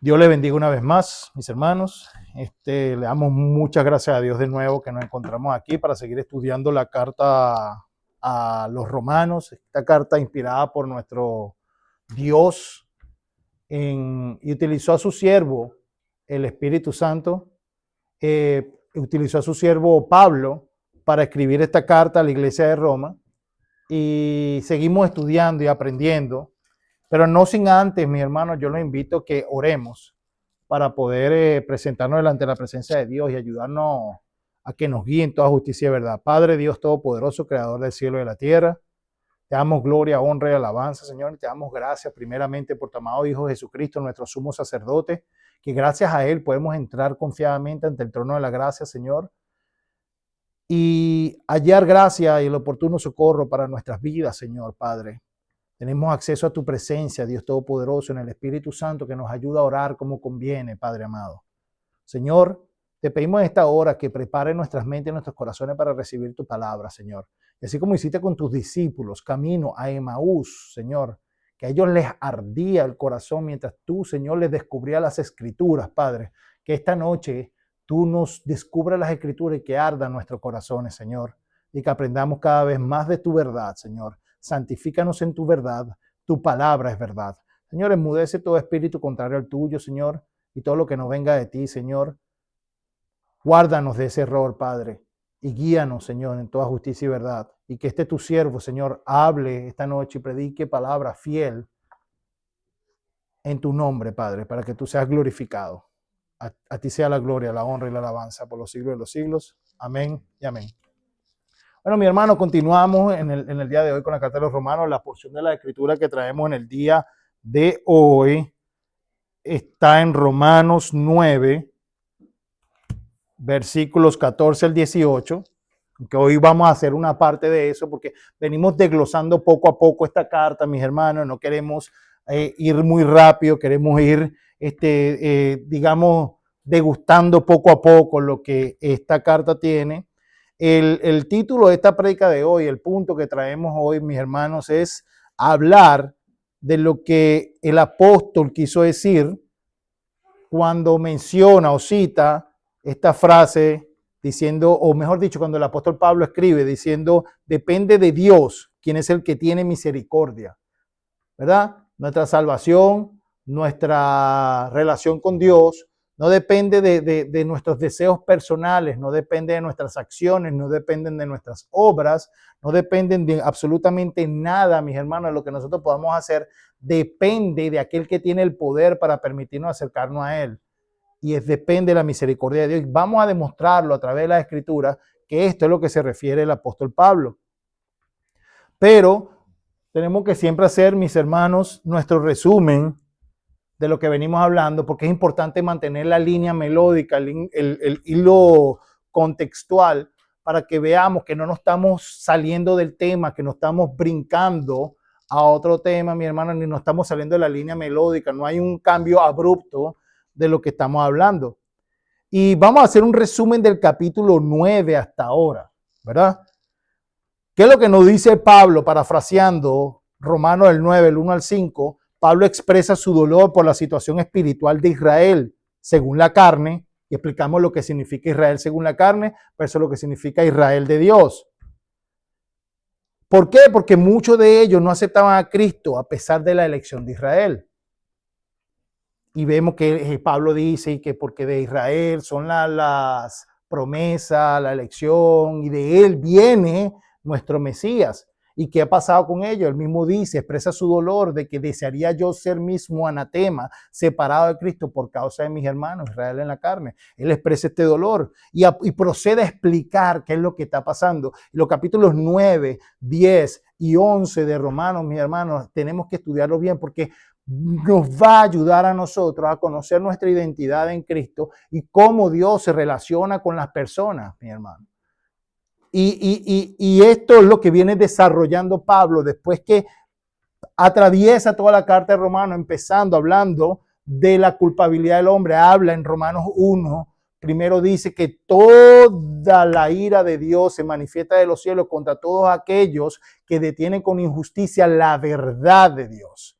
Dios le bendiga una vez más, mis hermanos. Le damos muchas gracias a Dios de nuevo que nos encontramos aquí para seguir estudiando la carta a los romanos, esta carta inspirada por nuestro Dios y utilizó a su siervo, el Espíritu Santo, utilizó a su siervo Pablo para escribir esta carta a la iglesia de Roma y seguimos estudiando y aprendiendo. Pero no sin antes, mis hermanos, yo los invito a que oremos para poder presentarnos delante de la presencia de Dios y ayudarnos a que nos guíe en toda justicia y verdad. Padre Dios Todopoderoso, Creador del cielo y de la tierra, te damos gloria, honra y alabanza, Señor. Te damos gracias primeramente por tu amado Hijo Jesucristo, nuestro sumo sacerdote, que gracias a Él podemos entrar confiadamente ante el trono de la gracia, Señor, y hallar gracia y el oportuno socorro para nuestras vidas, Señor Padre. Tenemos acceso a tu presencia, Dios Todopoderoso, en el Espíritu Santo que nos ayuda a orar como conviene, Padre amado. Señor, te pedimos en esta hora que prepare nuestras mentes y nuestros corazones para recibir tu palabra, Señor. Y así como hiciste con tus discípulos, camino a Emaús, Señor, que a ellos les ardía el corazón mientras tú, Señor, les descubrías las escrituras, Padre. Que esta noche tú nos descubras las escrituras y que ardan nuestros corazones, Señor. Y que aprendamos cada vez más de tu verdad, Señor. Santifícanos en tu verdad, tu palabra es verdad. Señor, enmudece todo espíritu contrario al tuyo, Señor, y todo lo que no venga de ti, Señor. Guárdanos de ese error, Padre, y guíanos, Señor, en toda justicia y verdad. Y que tu siervo, Señor, hable esta noche y predique palabra fiel en tu nombre, Padre, para que tú seas glorificado. A ti sea la gloria, la honra y la alabanza por los siglos de los siglos. Amén y amén. Bueno, mi hermano, continuamos en el día de hoy con la carta de los Romanos. La porción de la escritura que traemos en el día de hoy está en Romanos 9, versículos 14 al 18, que hoy vamos a hacer una parte de eso porque venimos desglosando poco a poco esta carta, mis hermanos. No queremos ir muy rápido, queremos ir, digamos, degustando poco a poco lo que esta carta tiene. El título de esta prédica de hoy, el punto que traemos hoy, mis hermanos, es hablar de lo que el apóstol quiso decir cuando menciona o cita esta frase diciendo, o mejor dicho, cuando el apóstol Pablo escribe diciendo, depende de Dios, quien es el que tiene misericordia, ¿verdad? Nuestra salvación, nuestra relación con Dios, no depende de nuestros deseos personales, no depende de nuestras acciones, no dependen de nuestras obras, no dependen de absolutamente nada, mis hermanos, de lo que nosotros podamos hacer, depende de aquel que tiene el poder para permitirnos acercarnos a Él. Y depende de la misericordia de Dios. Vamos a demostrarlo a través de la Escritura que esto es lo que se refiere el apóstol Pablo. Pero tenemos que siempre hacer, mis hermanos, nuestro resumen de lo que venimos hablando, porque es importante mantener la línea melódica, el hilo contextual, para que veamos que no nos estamos saliendo del tema, que no estamos brincando a otro tema, mi hermano, ni nos estamos saliendo de la línea melódica, no hay un cambio abrupto de lo que estamos hablando. Y vamos a hacer un resumen del capítulo 9 hasta ahora, ¿verdad? ¿Qué es lo que nos dice Pablo, parafraseando Romanos el 9, el 1 al 5? Pablo expresa su dolor por la situación espiritual de Israel según la carne, y explicamos lo que significa Israel según la carne versus lo que significa Israel de Dios. ¿Por qué? Porque muchos de ellos no aceptaban a Cristo a pesar de la elección de Israel. Y vemos que Pablo dice que porque de Israel son las promesas, la elección, y de él viene nuestro Mesías. ¿Y qué ha pasado con ellos? Él mismo dice, expresa su dolor de que desearía yo ser mismo anatema, separado de Cristo por causa de mis hermanos, Israel en la carne. Él expresa este dolor y procede a explicar qué es lo que está pasando. Los capítulos 9, 10 y 11 de Romanos, mis hermanos, tenemos que estudiarlos bien porque nos va a ayudar a nosotros a conocer nuestra identidad en Cristo y cómo Dios se relaciona con las personas, mi hermano. Y esto es lo que viene desarrollando Pablo después que atraviesa toda la carta de Romanos, empezando hablando de la culpabilidad del hombre. Habla en Romanos 1, primero dice que toda la ira de Dios se manifiesta de los cielos contra todos aquellos que detienen con injusticia la verdad de Dios.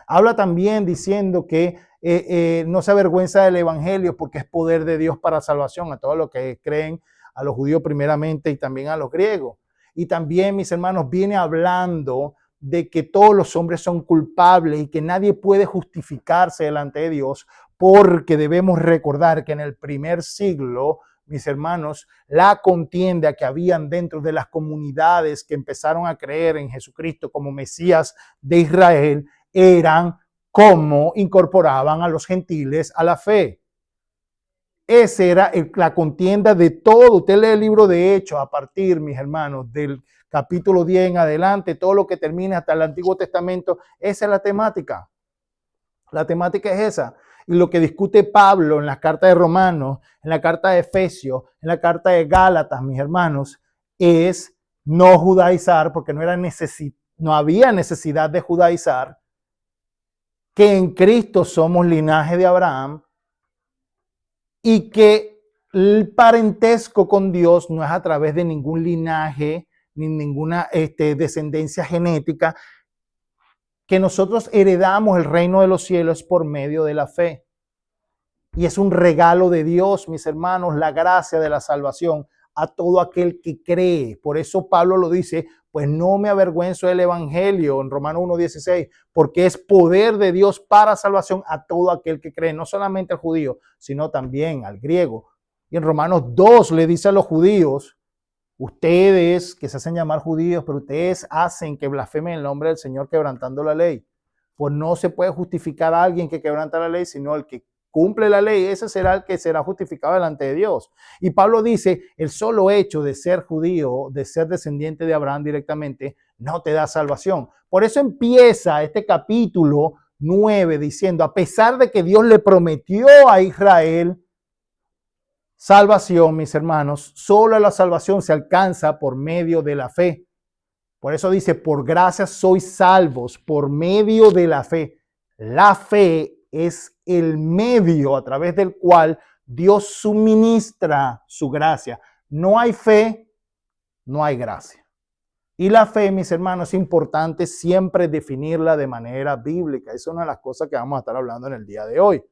Habla también diciendo que no se avergüenza del evangelio porque es poder de Dios para salvación a todos los que creen, a los judíos primeramente y también a los griegos. Y también, mis hermanos, viene hablando de que todos los hombres son culpables y que nadie puede justificarse delante de Dios, porque debemos recordar que en el primer siglo, mis hermanos, la contienda que habían dentro de las comunidades que empezaron a creer en Jesucristo como Mesías de Israel eran cómo incorporaban a los gentiles a la fe. Esa era la contienda de todo. Usted lee el libro de Hechos a partir, mis hermanos, del capítulo 10 en adelante, todo lo que termina hasta el Antiguo Testamento, esa es la temática. La temática es esa. Y lo que discute Pablo en la carta de Romanos, en la carta de Efesios, en la carta de Gálatas, mis hermanos, es no judaizar, porque no había necesidad de judaizar, que en Cristo somos linaje de Abraham y que el parentesco con Dios no es a través de ningún linaje ni ninguna descendencia genética, que nosotros heredamos el reino de los cielos por medio de la fe. Y es un regalo de Dios, mis hermanos, la gracia de la salvación a todo aquel que cree. Por eso Pablo lo dice, pues no me avergüenzo del evangelio en Romanos 1:16, porque es poder de Dios para salvación a todo aquel que cree, no solamente al judío, sino también al griego. Y en Romanos 2 le dice a los judíos, ustedes que se hacen llamar judíos, pero ustedes hacen que blasfemen el nombre del Señor quebrantando la ley. Pues no se puede justificar a alguien que quebranta la ley, sino el que cumple la ley, ese será el que será justificado delante de Dios. Y Pablo dice, el solo hecho de ser judío, de ser descendiente de Abraham directamente, no te da salvación. Por eso empieza este capítulo 9 diciendo, a pesar de que Dios le prometió a Israel salvación, mis hermanos, solo la salvación se alcanza por medio de la fe. Por eso dice, por gracia sois salvos, por medio de la fe. La fe es el medio a través del cual Dios suministra su gracia. No hay fe, no hay gracia. Y la fe, mis hermanos, es importante siempre definirla de manera bíblica. Esa es una de las cosas que vamos a estar hablando en el día de hoy.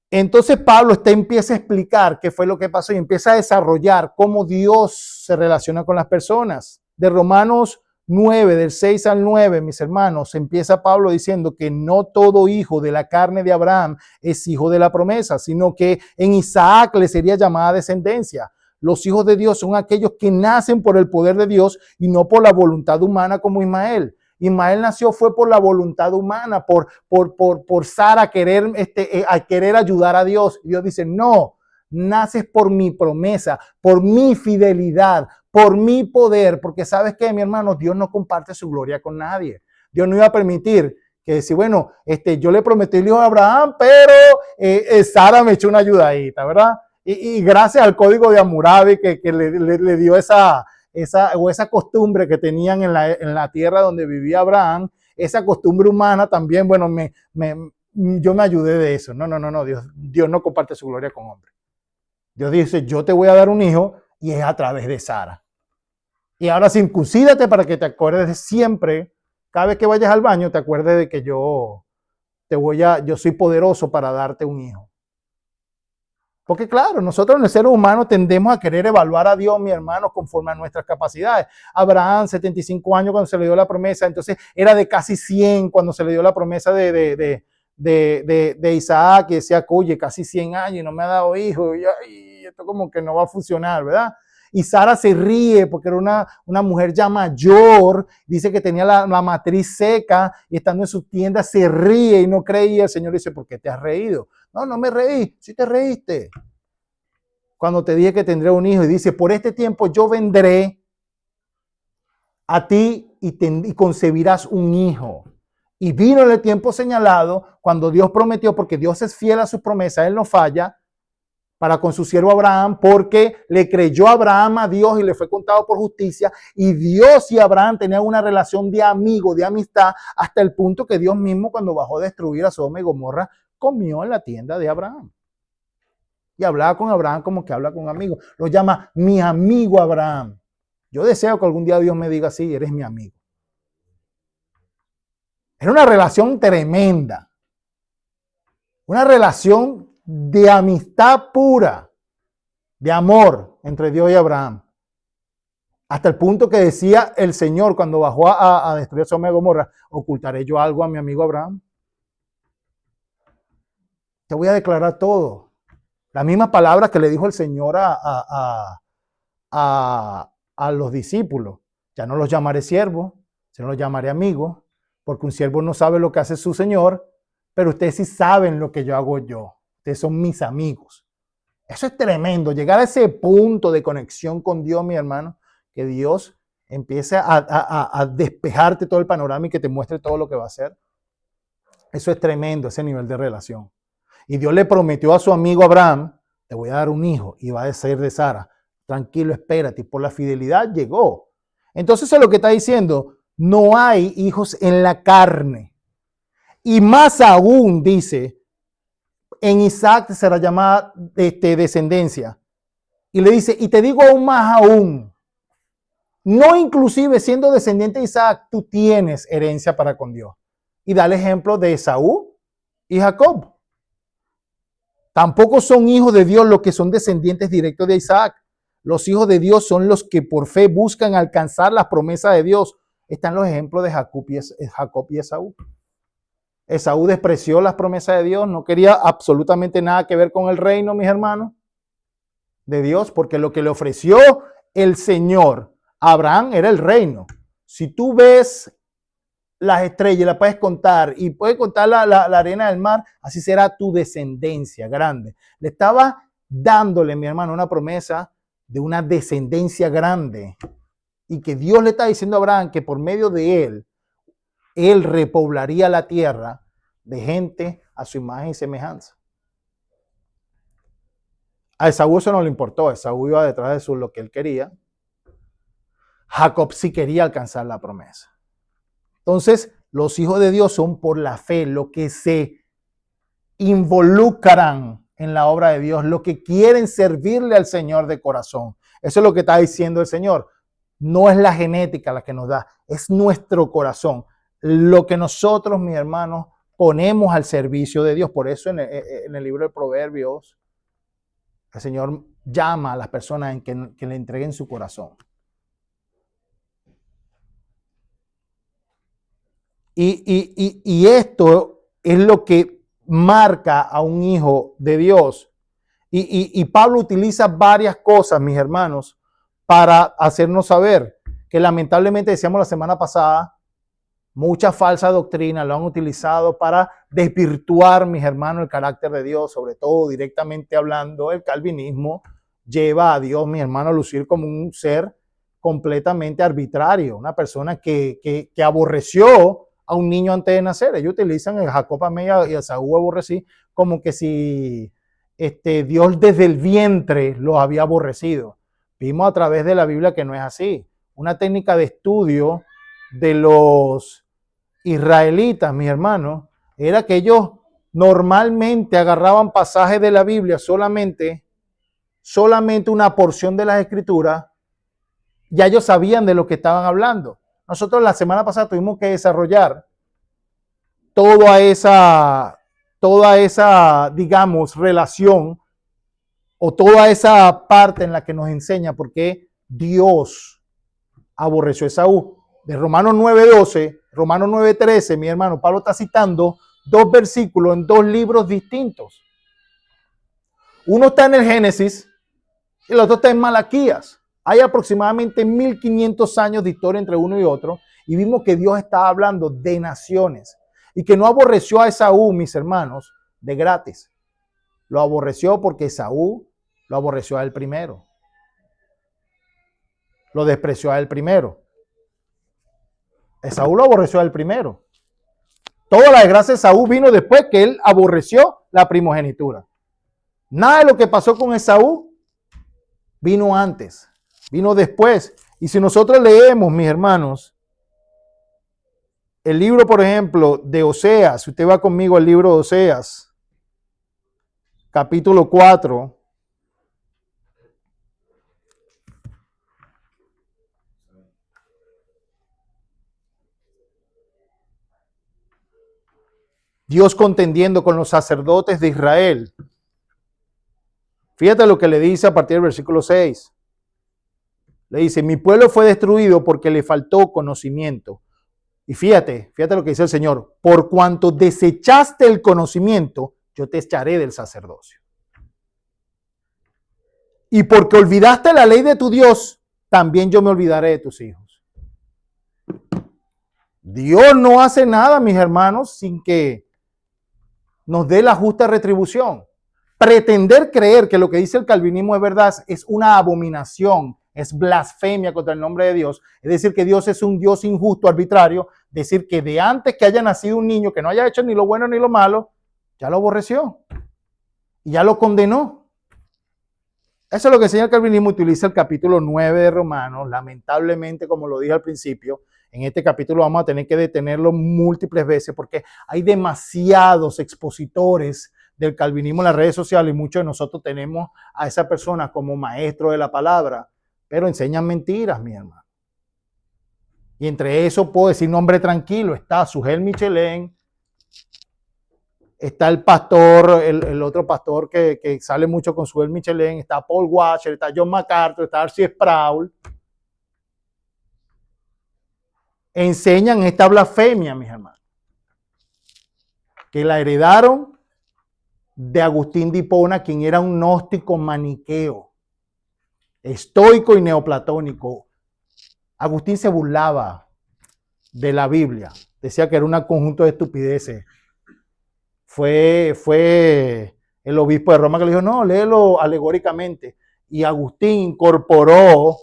Entonces Pablo empieza a explicar qué fue lo que pasó y empieza a desarrollar cómo Dios se relaciona con las personas. De Romanos 9, del 6 al 9, mis hermanos, empieza Pablo diciendo que no todo hijo de la carne de Abraham es hijo de la promesa, sino que en Isaac le sería llamada descendencia. Los hijos de Dios son aquellos que nacen por el poder de Dios y no por la voluntad humana como Ismael. Ismael nació fue por la voluntad humana, por Sara a querer ayudar a Dios. Y Dios dice, no, naces por mi promesa, por mi fidelidad, por mi poder, porque sabes que, mi hermano, Dios no comparte su gloria con nadie. Dios no iba a permitir que decir, bueno, yo le prometí el hijo a Abraham, pero Sara me echó una ayudadita, ¿verdad? Y gracias al código de Hammurabi que le dio esa costumbre que tenían en la tierra donde vivía Abraham, esa costumbre humana también, bueno, yo me ayudé de eso. No, Dios no comparte su gloria con hombre. Dios dice, yo te voy a dar un hijo y es a través de Sara. Y ahora circuncídate para que te acuerdes de siempre, cada vez que vayas al baño, te acuerdes de que yo soy poderoso para darte un hijo. Porque claro, nosotros en el ser humano tendemos a querer evaluar a Dios, mi hermano, conforme a nuestras capacidades. Abraham, 75 años cuando se le dio la promesa, entonces era de casi 100 cuando se le dio la promesa de Isaac, y decía, oye, casi 100 años y no me ha dado hijo, y esto como que no va a funcionar, ¿verdad? Y Sara se ríe porque era una mujer ya mayor, dice que tenía la matriz seca y estando en su tienda se ríe y no creía. El Señor dice, ¿por qué te has reído? No me reí, sí te reíste. Cuando te dije que tendré un hijo y dice, por este tiempo yo vendré a ti y concebirás un hijo. Y vino en el tiempo señalado cuando Dios prometió, porque Dios es fiel a sus promesas, Él no falla, para con su siervo Abraham, porque le creyó Abraham a Dios y le fue contado por justicia, y Dios y Abraham tenían una relación de amigo, de amistad, hasta el punto que Dios mismo, cuando bajó a destruir a Sodoma y Gomorra, comió en la tienda de Abraham. Y hablaba con Abraham como que habla con un amigo. Lo llama mi amigo Abraham. Yo deseo que algún día Dios me diga así, eres mi amigo. Era una relación tremenda. Una relación de amistad pura, de amor entre Dios y Abraham. Hasta el punto que decía el Señor cuando bajó a destruir Sodoma y Gomorra, ¿ocultaré yo algo a mi amigo Abraham? Te voy a declarar todo. Las mismas palabras que le dijo el Señor a los discípulos. Ya no los llamaré siervos, sino los llamaré amigos, porque un siervo no sabe lo que hace su Señor, pero ustedes sí saben lo que yo hago yo. Ustedes son mis amigos. Eso es tremendo, llegar a ese punto de conexión con Dios, mi hermano, que Dios empiece a despejarte todo el panorama y que te muestre todo lo que va a hacer. Eso es tremendo, ese nivel de relación. Y Dios le prometió a su amigo Abraham, te voy a dar un hijo y va a ser de Sara. Tranquilo, espérate. Y por la fidelidad llegó. Entonces es lo que está diciendo. No hay hijos en la carne. Y más aún dice, en Isaac será llamada descendencia. Y le dice, y te digo aún más aún. No inclusive siendo descendiente de Isaac, tú tienes herencia para con Dios. Y da el ejemplo de Esaú y Jacob. Tampoco son hijos de Dios los que son descendientes directos de Isaac. Los hijos de Dios son los que por fe buscan alcanzar las promesas de Dios. Están los ejemplos de Jacob y Esaú. Esaú despreció las promesas de Dios, no quería absolutamente nada que ver con el reino, mis hermanos, de Dios, porque lo que le ofreció el Señor a Abraham era el reino. Si tú ves las estrellas, las puedes contar y puedes contar la arena del mar, así será tu descendencia grande. Le estaba dándole, mi hermano, una promesa de una descendencia grande y que Dios le está diciendo a Abraham que por medio de él repoblaría la tierra de gente a su imagen y semejanza. A Esaú eso no le importó, Esaú iba detrás de lo que él quería. Jacob sí quería alcanzar la promesa. Entonces, los hijos de Dios son por la fe, lo que se involucran en la obra de Dios, lo que quieren servirle al Señor de corazón. Eso es lo que está diciendo el Señor. No es la genética la que nos da, es nuestro corazón. Lo que nosotros, mis hermanos, ponemos al servicio de Dios. Por eso en el libro de Proverbios, el Señor llama a las personas en que le entreguen su corazón. Y esto es lo que marca a un hijo de Dios. Y Pablo utiliza varias cosas, mis hermanos, para hacernos saber que lamentablemente, decíamos la semana pasada, mucha falsa doctrina lo han utilizado para desvirtuar, mis hermanos, el carácter de Dios, sobre todo directamente hablando, el calvinismo lleva a Dios, mis hermanos, a lucir como un ser completamente arbitrario, una persona que aborreció a un niño antes de nacer. Ellos utilizan el Jacob amé y a Esaú aborrecí como que si Dios desde el vientre los había aborrecido. Vimos a través de la Biblia que no es así. Una técnica de estudio de los israelitas, mis hermanos, era que ellos normalmente agarraban pasajes de la Biblia, solamente una porción de las escrituras, ya ellos sabían de lo que estaban hablando. Nosotros la semana pasada tuvimos que desarrollar toda esa, digamos, relación o toda esa parte en la que nos enseña por qué Dios aborreció a Esaú. De Romanos 9:12, Romanos 9:13, mi hermano, Pablo está citando dos versículos en dos libros distintos. Uno está en el Génesis y el otro está en Malaquías. Hay aproximadamente 1500 años de historia entre uno y otro y vimos que Dios estaba hablando de naciones y que no aborreció a Esaú, mis hermanos, de gratis. Lo aborreció porque Esaú lo aborreció a él primero. Lo despreció a él primero. Esaú lo aborreció a él primero. Toda la desgracia de Esaú vino después que él aborreció la primogenitura. Nada de lo que pasó con Esaú vino antes, vino después. Y si nosotros leemos, mis hermanos, el libro, por ejemplo, de Oseas, si usted va conmigo al libro de Oseas, capítulo 4, Dios contendiendo con los sacerdotes de Israel. Fíjate lo que le dice a partir del versículo 6. Le dice, mi pueblo fue destruido porque le faltó conocimiento. Y fíjate lo que dice el Señor. Por cuanto desechaste el conocimiento, yo te echaré del sacerdocio. Y porque olvidaste la ley de tu Dios, también yo me olvidaré de tus hijos. Dios no hace nada, mis hermanos, sin que nos dé la justa retribución. Pretender creer que lo que dice el calvinismo es verdad es una abominación, es blasfemia contra el nombre de Dios. Es decir, que Dios es un Dios injusto, arbitrario. Decir que de antes que haya nacido un niño que no haya hecho ni lo bueno ni lo malo, ya lo aborreció y ya lo condenó. Eso es lo que enseña el calvinismo. Utiliza el capítulo 9 de Romanos. Lamentablemente, como lo dije al principio, en este capítulo vamos a tener que detenerlo múltiples veces porque hay demasiados expositores del calvinismo en las redes sociales y muchos de nosotros tenemos a esa persona como maestro de la palabra, pero enseñan mentiras, mi hermano. Y entre eso puedo decir nombre tranquilo. Está Sugel Michelén, está el pastor, el otro pastor que sale mucho con Sugel Michelén, está Paul Washer, está John MacArthur, está R.C. Sproul. Enseñan esta blasfemia, mis hermanos, que la heredaron de Agustín de Hipona, quien era un gnóstico maniqueo, estoico y neoplatónico. Agustín se burlaba de la Biblia, decía que era un conjunto de estupideces. Fue el obispo de Roma que le dijo, no, léelo alegóricamente. Y Agustín incorporó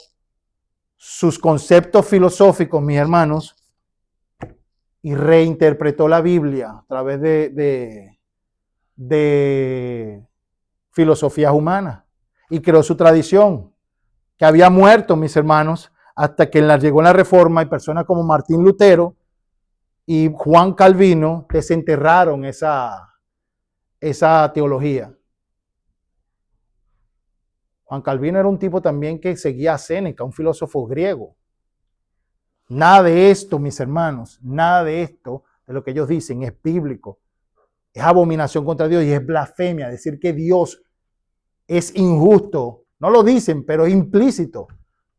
sus conceptos filosóficos, mis hermanos, y reinterpretó la Biblia a través de filosofías humanas y creó su tradición, que había muerto, mis hermanos, hasta que llegó la Reforma y personas como Martín Lutero y Juan Calvino desenterraron esa teología. Juan Calvino era un tipo también que seguía a Séneca, un filósofo griego. Nada de esto, mis hermanos, nada de esto, de lo que ellos dicen, es bíblico. Es abominación contra Dios y es blasfemia. Decir que Dios es injusto, no lo dicen, pero es implícito,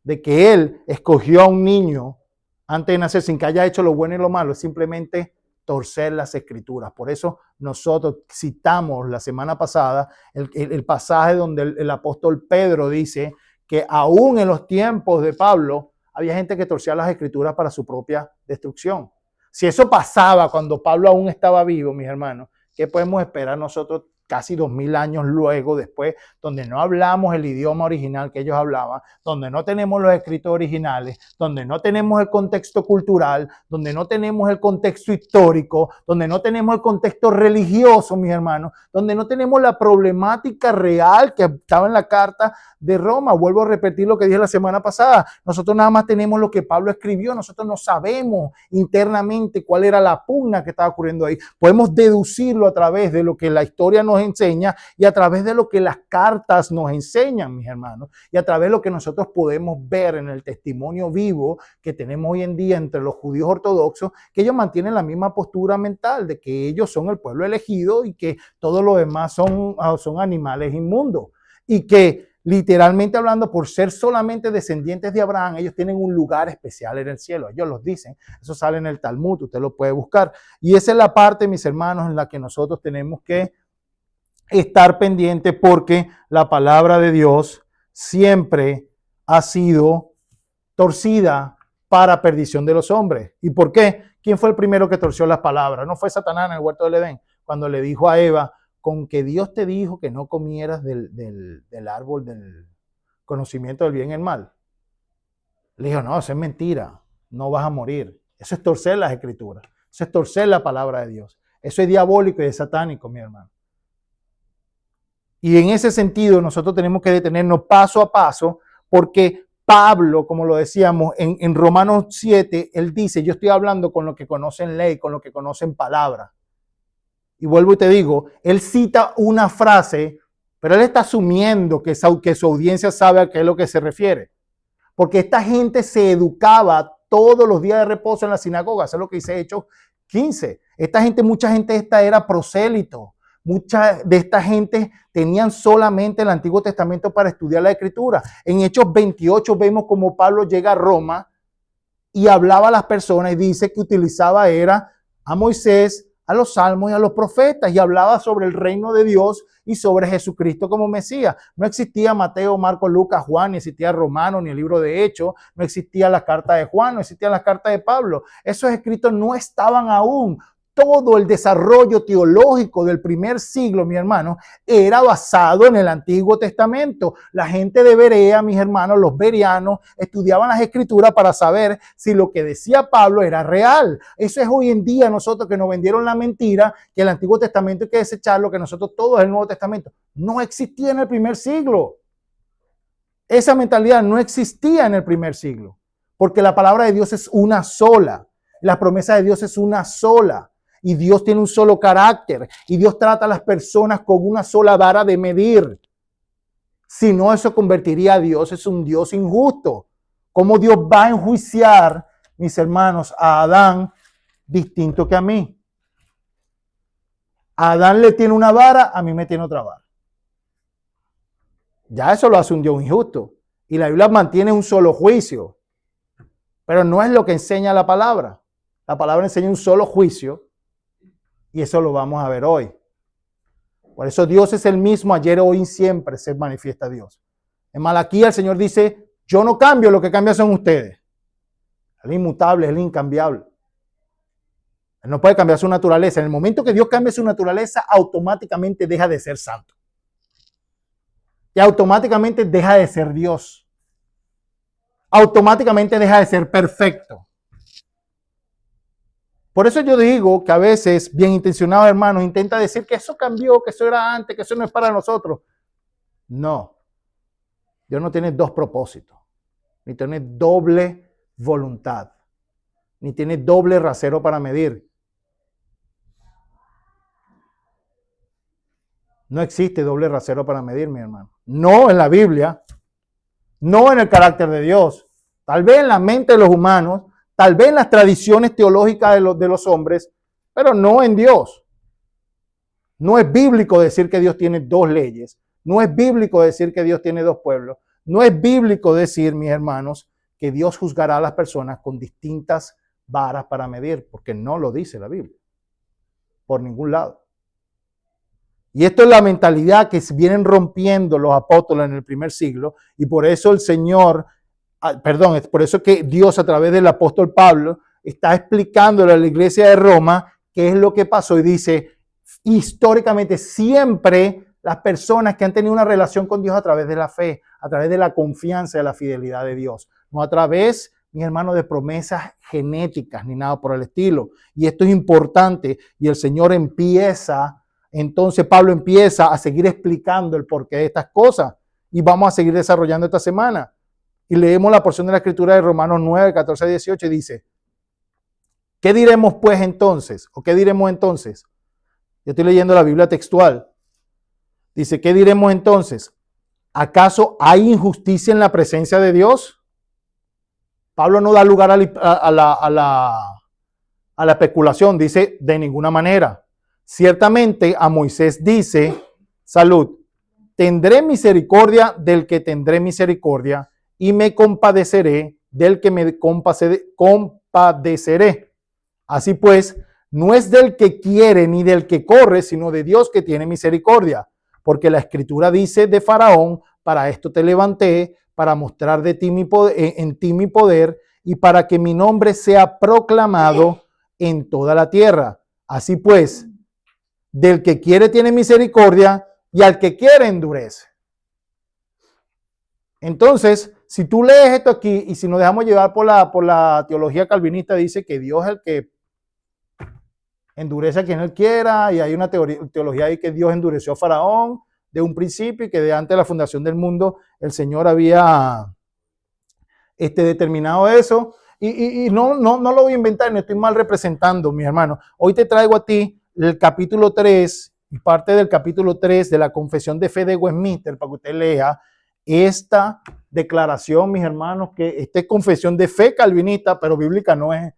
de que Él escogió a un niño antes de nacer sin que haya hecho lo bueno y lo malo, es simplemente torcer las escrituras. Por eso nosotros citamos la semana pasada el pasaje donde el apóstol Pedro dice que aún en los tiempos de Pablo había gente que torcía las escrituras para su propia destrucción. Si eso pasaba cuando Pablo aún estaba vivo, mis hermanos, ¿qué podemos esperar nosotros casi 2000 años luego, después, donde no hablamos el idioma original que ellos hablaban, donde no tenemos los escritos originales, donde no tenemos el contexto cultural, donde no tenemos el contexto histórico, donde no tenemos el contexto religioso, mis hermanos, donde no tenemos la problemática real que estaba en la carta de Roma? Vuelvo a repetir lo que dije la semana pasada. Nosotros nada más tenemos lo que Pablo escribió. Nosotros no sabemos internamente cuál era la pugna que estaba ocurriendo ahí. Podemos deducirlo a través de lo que la historia nos enseña y a través de lo que las cartas nos enseñan, mis hermanos, y a través de lo que nosotros podemos ver en el testimonio vivo que tenemos hoy en día entre los judíos ortodoxos, que ellos mantienen la misma postura mental de que ellos son el pueblo elegido y que todo lo demás son animales inmundos, y que literalmente hablando, por ser solamente descendientes de Abraham, ellos tienen un lugar especial en el cielo. Ellos los dicen. Eso sale en el Talmud, usted lo puede buscar. Y esa es la parte, mis hermanos, en la que nosotros tenemos que estar pendiente, porque la palabra de Dios siempre ha sido torcida para perdición de los hombres. ¿Y por qué? ¿Quién fue el primero que torció las palabras? No fue Satanás en el huerto del Edén, cuando le dijo a Eva, con que Dios te dijo que no comieras del árbol del conocimiento del bien y el mal. Le dijo, no, eso es mentira, no vas a morir. Eso es torcer las escrituras, eso es torcer la palabra de Dios. Eso es diabólico y es satánico, mi hermano. Y en ese sentido nosotros tenemos que detenernos paso a paso, porque Pablo, como lo decíamos, en Romanos 7, él dice, yo estoy hablando con los que conocen ley, con los que conocen palabra. Y vuelvo y te digo, él cita una frase, pero él está asumiendo que su audiencia sabe a qué es lo que se refiere. Porque esta gente se educaba todos los días de reposo en la sinagoga. Eso es lo que dice Hechos 15. Mucha gente de esta era prosélito. Mucha de esta gente tenían solamente el Antiguo Testamento para estudiar la Escritura. En Hechos 28 vemos como Pablo llega a Roma y hablaba a las personas y dice que utilizaba era a Moisés, a los salmos y a los profetas, y hablaba sobre el reino de Dios y sobre Jesucristo como Mesías. No existía Mateo, Marcos, Lucas, Juan, ni existía Romano, ni el libro de Hechos, no existía la carta de Juan, no existía la carta de Pablo. Esos escritos no estaban aún. Todo el desarrollo teológico del primer siglo, mi hermano, era basado en el Antiguo Testamento. La gente de Berea, mis hermanos, los bereanos, estudiaban las Escrituras para saber si lo que decía Pablo era real. Eso es hoy en día nosotros que nos vendieron la mentira, que el Antiguo Testamento hay que desecharlo, que nosotros todo es el Nuevo Testamento. No existía en el primer siglo. Esa mentalidad no existía en el primer siglo, porque la palabra de Dios es una sola. La promesa de Dios es una sola. Y Dios tiene un solo carácter. Y Dios trata a las personas con una sola vara de medir. Si no, eso convertiría a Dios en un Dios injusto. ¿Cómo Dios va a enjuiciar, mis hermanos, a Adán distinto que a mí? A Adán le tiene una vara, a mí me tiene otra vara. Ya eso lo hace un Dios injusto. Y la Biblia mantiene un solo juicio. Pero no es lo que enseña la palabra. La palabra enseña un solo juicio. Y eso lo vamos a ver hoy. Por eso Dios es el mismo ayer, hoy y siempre se manifiesta Dios. En Malaquías el Señor dice, yo no cambio, lo que cambia son ustedes. El inmutable, el incambiable. Él no puede cambiar su naturaleza. En el momento que Dios cambie su naturaleza, automáticamente deja de ser santo. Y automáticamente deja de ser Dios. Automáticamente deja de ser perfecto. Por eso yo digo que a veces, bien intencionado, hermanos, intenta decir que eso cambió, que eso era antes, que eso no es para nosotros. No. Dios no tiene dos propósitos, ni tiene doble voluntad, ni tiene doble rasero para medir. No existe doble rasero para medir, mi hermano. No en la Biblia, no en el carácter de Dios. Tal vez en la mente de los humanos, tal vez en las tradiciones teológicas de los hombres, pero no en Dios. No es bíblico decir que Dios tiene dos leyes. No es bíblico decir que Dios tiene dos pueblos. No es bíblico decir, mis hermanos, que Dios juzgará a las personas con distintas varas para medir, porque no lo dice la Biblia, por ningún lado. Y esto es la mentalidad que vienen rompiendo los apóstoles en el primer siglo, y por eso el Señor, es por eso que Dios a través del apóstol Pablo está explicándole a la iglesia de Roma qué es lo que pasó y dice, históricamente siempre las personas que han tenido una relación con Dios a través de la fe, a través de la confianza, de la fidelidad de Dios, no a través, mis hermanos, de promesas genéticas ni nada por el estilo. Y esto es importante y el Señor entonces Pablo empieza a seguir explicando el porqué de estas cosas y vamos a seguir desarrollando esta semana. Y leemos la porción de la escritura de Romanos 9, 14 a 18 y dice, ¿qué diremos pues entonces? ¿O qué diremos entonces? Yo estoy leyendo la Biblia textual. Dice, ¿qué diremos entonces? ¿Acaso hay injusticia en la presencia de Dios? Pablo no da lugar a la especulación, dice, de ninguna manera. Ciertamente a Moisés dice, salud, tendré misericordia del que tendré misericordia y me compadeceré del que me compadeceré. Así pues, no es del que quiere ni del que corre, sino de Dios que tiene misericordia. Porque la Escritura dice de Faraón, para esto te levanté, para mostrar de ti en ti mi poder y para que mi nombre sea proclamado en toda la tierra. Así pues, del que quiere tiene misericordia y al que quiere endurece. Entonces, si tú lees esto aquí y si nos dejamos llevar por la teología calvinista, dice que Dios es el que endurece a quien él quiera, y hay una teología ahí que Dios endureció a Faraón de un principio y que de antes de la fundación del mundo el Señor había determinado eso. Y no lo voy a inventar, no estoy mal representando, mi hermano. Hoy te traigo a ti el capítulo 3 y parte del capítulo 3 de la Confesión de Fe de Westminster para que usted lea esta declaración, mis hermanos, que esta es confesión de fe calvinista, pero bíblica no es.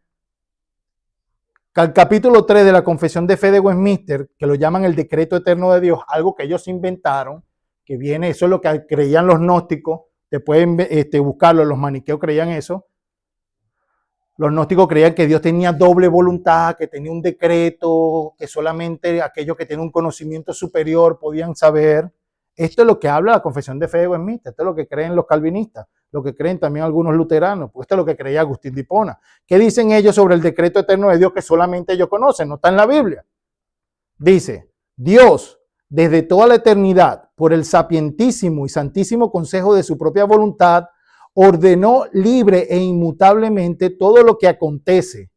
El capítulo 3 de la Confesión de Fe de Westminster, que lo llaman el decreto eterno de Dios, algo que ellos inventaron, que viene, eso es lo que creían los gnósticos, te pueden buscarlo, los maniqueos creían eso. Los gnósticos creían que Dios tenía doble voluntad, que tenía un decreto, que solamente aquellos que tienen un conocimiento superior podían saber. Esto es lo que habla la Confesión de Fe de Westminster, esto es lo que creen los calvinistas, lo que creen también algunos luteranos, pues esto es lo que creía Agustín de Hipona. ¿Qué dicen ellos sobre el decreto eterno de Dios que solamente ellos conocen? No está en la Biblia. Dice, Dios, desde toda la eternidad, por el sapientísimo y santísimo consejo de su propia voluntad, ordenó libre e inmutablemente todo lo que acontece,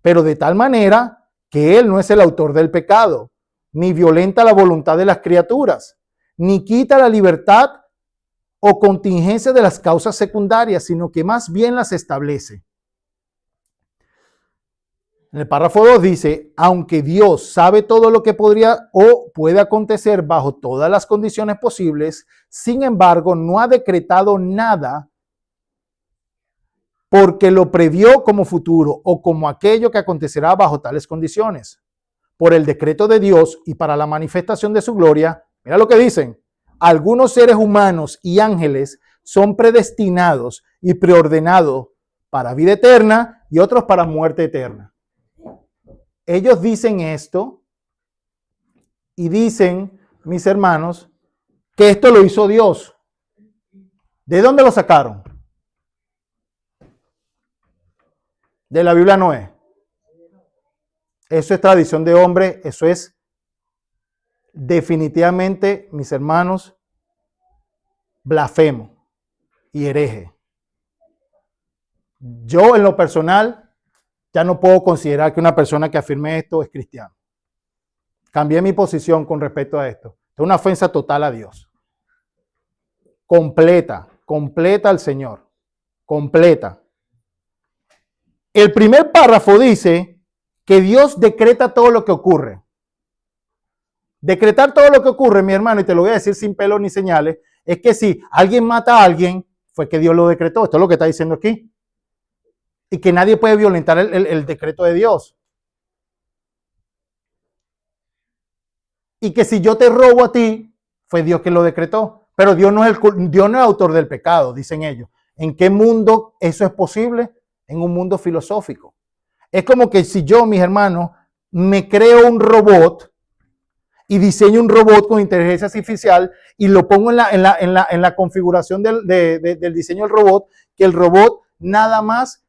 pero de tal manera que Él no es el autor del pecado, ni violenta la voluntad de las criaturas, ni quita la libertad o contingencia de las causas secundarias, sino que más bien las establece. En el párrafo 2 dice, aunque Dios sabe todo lo que podría o puede acontecer bajo todas las condiciones posibles, sin embargo, no ha decretado nada porque lo previó como futuro o como aquello que acontecerá bajo tales condiciones. Por el decreto de Dios y para la manifestación de su gloria, mira lo que dicen, algunos seres humanos y ángeles son predestinados y preordenados para vida eterna y otros para muerte eterna. Ellos dicen esto y dicen, mis hermanos, que esto lo hizo Dios. ¿De dónde lo sacaron? De la Biblia no es. Eso es tradición de hombre, eso es definitivamente, mis hermanos, blasfemo y hereje. Yo en lo personal ya no puedo considerar que una persona que afirme esto es cristiano. Cambié mi posición con respecto a esto. Es una ofensa total a Dios. Completa al Señor. Completa. El primer párrafo dice que Dios decreta todo lo que ocurre. Decretar todo lo que ocurre, mi hermano, y te lo voy a decir sin pelos ni señales, es que si alguien mata a alguien, fue que Dios lo decretó. Esto es lo que está diciendo aquí. Y que nadie puede violentar el decreto de Dios. Y que si yo te robo a ti, fue Dios quien lo decretó. Pero Dios no es autor del pecado, dicen ellos. ¿En qué mundo eso es posible? En un mundo filosófico. Es como que si yo, mis hermanos, me creo un robot y diseño un robot con inteligencia artificial y lo pongo en la configuración del diseño del robot, que el robot nada más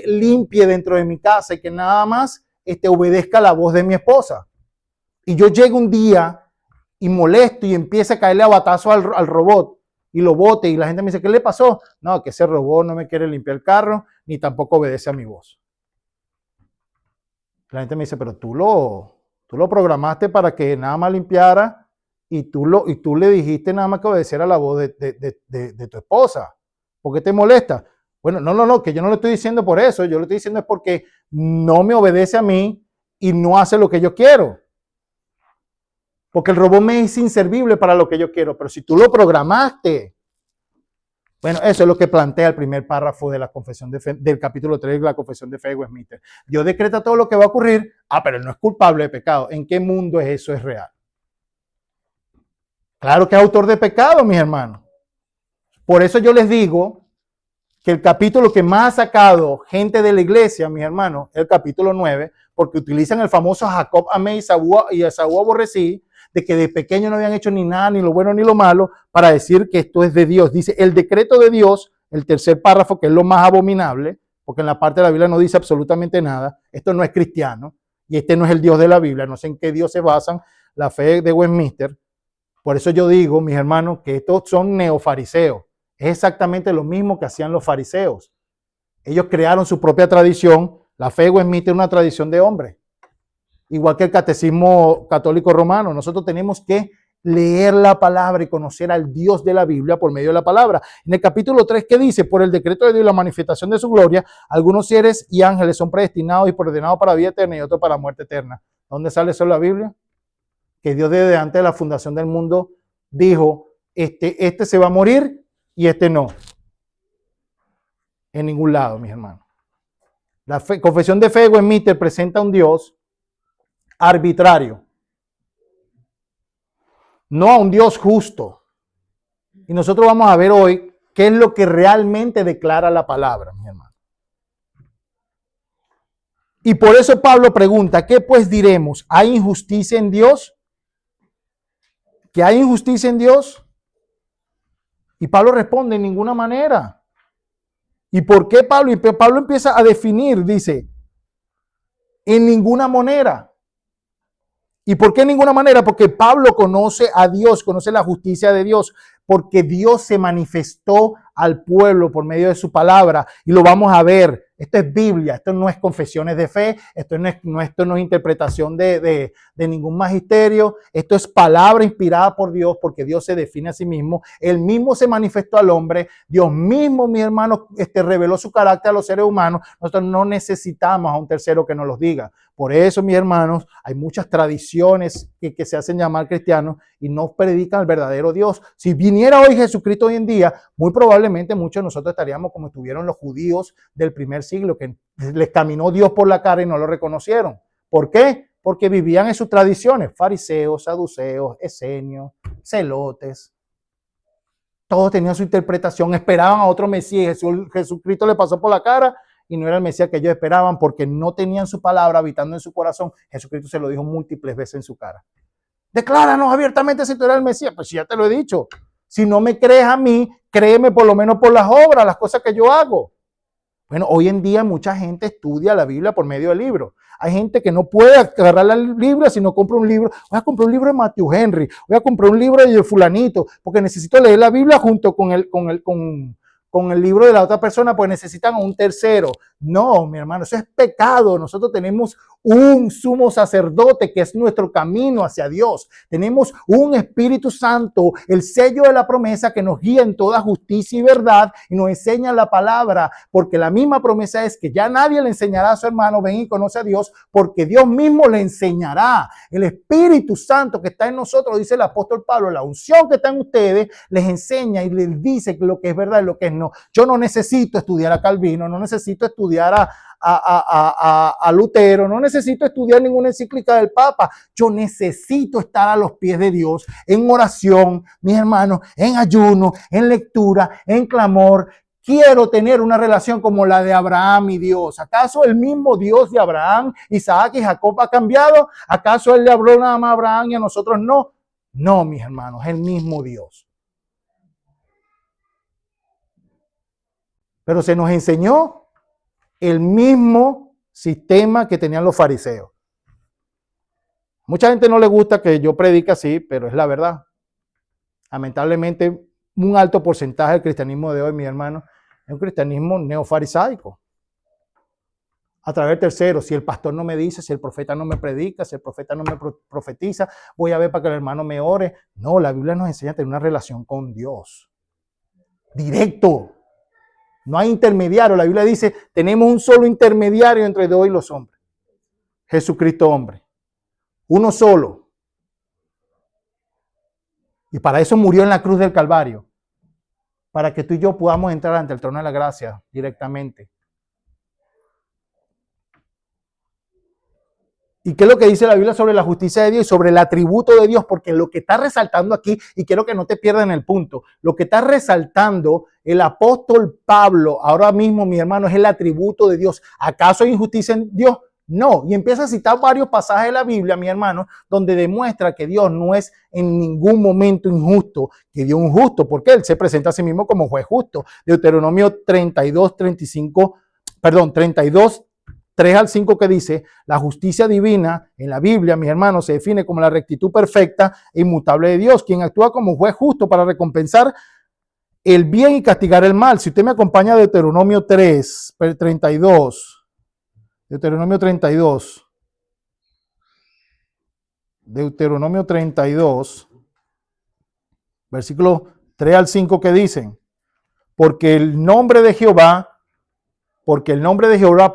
limpie dentro de mi casa y que nada más obedezca la voz de mi esposa. Y yo llego un día y molesto y empieza a caerle a batazo al robot y lo bote y la gente me dice, ¿qué le pasó? No, que ese robot no me quiere limpiar el carro ni tampoco obedece a mi voz. La gente me dice, pero tú lo programaste para que nada más limpiara y tú le dijiste nada más que obedeciera a la voz de tu esposa. ¿Por qué te molesta? Bueno, no, que yo no le estoy diciendo por eso, yo le estoy diciendo es porque no me obedece a mí y no hace lo que yo quiero. Porque el robot me es inservible para lo que yo quiero, pero si tú lo programaste. Bueno, eso es lo que plantea el primer párrafo de la confesión de fe, del capítulo 3 de la confesión de fe de Westminster. Dios decreta todo lo que va a ocurrir, pero él no es culpable de pecado. ¿En qué mundo eso es real? Claro que es autor de pecado, mis hermanos. Por eso yo les digo que el capítulo que más ha sacado gente de la iglesia, mis hermanos, es el capítulo 9, porque utilizan el famoso Jacob amé y Esaú aborrecí, de que de pequeño no habían hecho ni nada, ni lo bueno ni lo malo, para decir que esto es de Dios. Dice, el decreto de Dios, el tercer párrafo, que es lo más abominable, porque en la parte de la Biblia no dice absolutamente nada, esto no es cristiano, y este no es el Dios de la Biblia, no sé en qué Dios se basan la fe de Westminster. Por eso yo digo, mis hermanos, que estos son neofariseos. Es exactamente lo mismo que hacían los fariseos. Ellos crearon su propia tradición, la fe de Westminster es una tradición de hombres. Igual que el catecismo católico romano, nosotros tenemos que leer la palabra y conocer al Dios de la Biblia por medio de la palabra. En el capítulo 3, ¿qué dice? Por el decreto de Dios y la manifestación de su gloria, algunos seres y ángeles son predestinados y preordenados para vida eterna y otros para muerte eterna. ¿Dónde sale eso en la Biblia? Que Dios desde antes de la fundación del mundo dijo, este se va a morir y este no. En ningún lado, mis hermanos. La confesión de fe de Westminster presenta un Dios arbitrario, no a un Dios justo. Y nosotros vamos a ver hoy qué es lo que realmente declara la palabra, mi hermano. Y por eso Pablo pregunta, ¿qué pues diremos? ¿Hay injusticia en Dios? ¿Que hay injusticia en Dios? Y Pablo responde, en ninguna manera. ¿Y por qué Pablo? Y Pablo empieza a definir, dice, en ninguna manera. ¿Y por qué en ninguna manera? Porque Pablo conoce a Dios, conoce la justicia de Dios, porque Dios se manifestó al pueblo por medio de su palabra y lo vamos a ver. Esto es Biblia, esto no es confesiones de fe, esto no es interpretación de ningún magisterio, esto es palabra inspirada por Dios porque Dios se define a sí mismo, Él mismo se manifestó al hombre, Dios mismo, mi hermano, reveló su carácter a los seres humanos. Nosotros no necesitamos a un tercero que nos los diga. Por eso, mis hermanos, hay muchas tradiciones que se hacen llamar cristianos y no predican al verdadero Dios. Si viniera hoy Jesucristo hoy en día, muy probablemente muchos de nosotros estaríamos como estuvieron los judíos del primer siglo, que les caminó Dios por la cara y no lo reconocieron. ¿Por qué? Porque vivían en sus tradiciones, fariseos, saduceos, esenios, celotes. Todos tenían su interpretación, esperaban a otro Mesías. Jesucristo le pasó por la cara y no era el Mesías que ellos esperaban porque no tenían su palabra habitando en su corazón. Jesucristo se lo dijo múltiples veces en su cara. Decláranos abiertamente si tú eres el Mesías. Pues ya te lo he dicho. Si no me crees a mí, créeme por lo menos por las obras, las cosas que yo hago. Bueno, hoy en día mucha gente estudia la Biblia por medio de libros. Hay gente que no puede agarrar la Biblia si no compra un libro. Voy a comprar un libro de Matthew Henry, voy a comprar un libro de fulanito, porque necesito leer la Biblia junto con el libro de la otra persona, pues necesitan a un tercero. No, mi hermano, eso es pecado. Nosotros tenemos un sumo sacerdote que es nuestro camino hacia Dios. Tenemos un Espíritu Santo, el sello de la promesa que nos guía en toda justicia y verdad y nos enseña la palabra, porque la misma promesa es que ya nadie le enseñará a su hermano, ven y conoce a Dios, porque Dios mismo le enseñará. El Espíritu Santo que está en nosotros, dice el apóstol Pablo, la unción que está en ustedes, les enseña y les dice lo que es verdad y lo que es no. Yo no necesito estudiar a Calvino, no necesito estudiar a Lutero, no necesito estudiar ninguna encíclica del Papa. Yo necesito estar a los pies de Dios en oración, mis hermanos, en ayuno, en lectura, en clamor. Quiero tener una relación como la de Abraham y Dios. ¿Acaso el mismo Dios de Abraham, Isaac y Jacob ha cambiado? ¿Acaso él le habló nada más a Abraham y a nosotros no? No, mis hermanos, es el mismo Dios. Pero se nos enseñó el mismo sistema que tenían los fariseos. Mucha gente no le gusta que yo predique así, pero es la verdad. Lamentablemente, un alto porcentaje del cristianismo de hoy, mi hermano, es un cristianismo neofarisaico. A través del tercero, si el pastor no me dice, si el profeta no me predica, si el profeta no me profetiza, voy a ver para que el hermano me ore. No, la Biblia nos enseña a tener una relación con Dios. Directo. No hay intermediario. La Biblia dice, tenemos un solo intermediario entre Dios y los hombres. Jesucristo hombre. Uno solo. Y para eso murió en la cruz del Calvario. Para que tú y yo podamos entrar ante el trono de la gracia directamente. ¿Y qué es lo que dice la Biblia sobre la justicia de Dios y sobre el atributo de Dios? Porque lo que está resaltando aquí, y quiero que no te pierdan el punto, lo que está resaltando el apóstol Pablo ahora mismo, mi hermano, es el atributo de Dios. ¿Acaso hay injusticia en Dios? No. Y empieza a citar varios pasajes de la Biblia, mi hermano, donde demuestra que Dios no es en ningún momento injusto, que Dios es injusto, porque Él se presenta a sí mismo como juez justo. Deuteronomio 32, 3 al 5 que dice, la justicia divina en la Biblia, mis hermanos, se define como la rectitud perfecta e inmutable de Dios, quien actúa como juez justo para recompensar el bien y castigar el mal. Si usted me acompaña a Deuteronomio 32, Deuteronomio 32, versículos 3 al 5 que dicen, porque el nombre de Jehová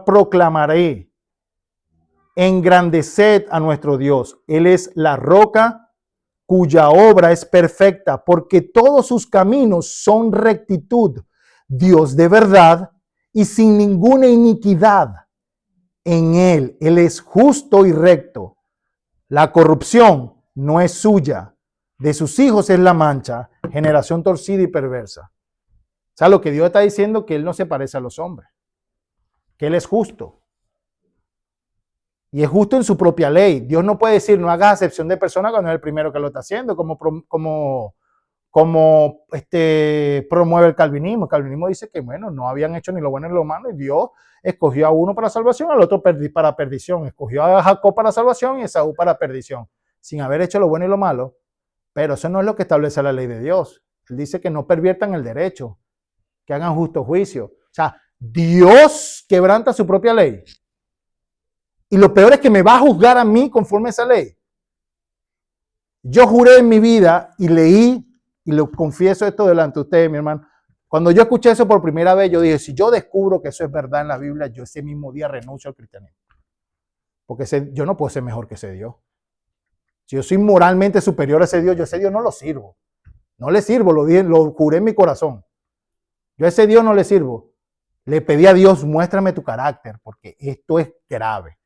proclamaré, engrandeced a nuestro Dios. Él es la roca cuya obra es perfecta, porque todos sus caminos son rectitud, Dios de verdad y sin ninguna iniquidad. en Él. Él es justo y recto. La corrupción no es suya. De sus hijos es la mancha, generación torcida y perversa. O sea, lo que Dios está diciendo, que Él no se parece a los hombres, que Él es justo. Y es justo en su propia ley. Dios no puede decir, no hagas acepción de persona cuando es el primero que lo está haciendo, como promueve el calvinismo. El calvinismo dice que, bueno, no habían hecho ni lo bueno ni lo malo, y Dios escogió a uno para salvación, al otro para perdición. Escogió a Jacob para salvación y a Esaú para perdición, sin haber hecho lo bueno y lo malo. Pero eso no es lo que establece la ley de Dios. Él dice que no perviertan el derecho, que hagan justo juicio. O sea, Dios quebranta su propia ley. Y lo peor es que me va a juzgar a mí conforme a esa ley. Yo juré en mi vida y leí, y lo confieso esto delante de ustedes, mi hermano. Cuando yo escuché eso por primera vez, yo dije, si yo descubro que eso es verdad en la Biblia, yo ese mismo día renuncio al cristianismo. Porque yo no puedo ser mejor que ese Dios. Si yo soy moralmente superior a ese Dios, yo a ese Dios no lo sirvo. No le sirvo, lo juré en mi corazón. Yo a ese Dios no le sirvo. Le pedí a Dios, muéstrame tu carácter, porque esto es grave.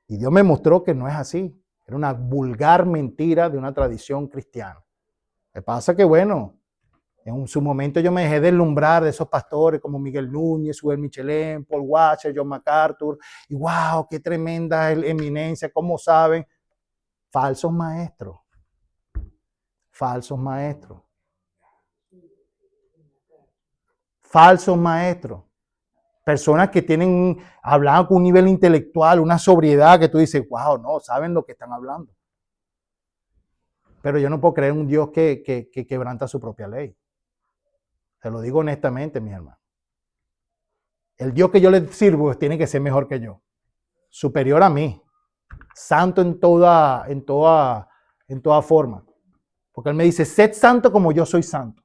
Y Dios me mostró que no es así. Era una vulgar mentira de una tradición cristiana. Lo que pasa que, bueno, en su momento yo me dejé deslumbrar de esos pastores como Miguel Núñez, Huel Michelén, Paul Washer, John MacArthur. Y wow, qué tremenda eminencia, cómo saben. Falsos maestros. Falsos maestros. Falsos maestros. Personas que hablan con un nivel intelectual, una sobriedad que tú dices, wow, no, saben lo que están hablando. Pero yo no puedo creer en un Dios que quebranta su propia ley. Se lo digo honestamente, mis hermanos. El Dios que yo le sirvo tiene que ser mejor que yo. Superior a mí. Santo en toda forma. Porque Él me dice, sed santo como yo soy santo.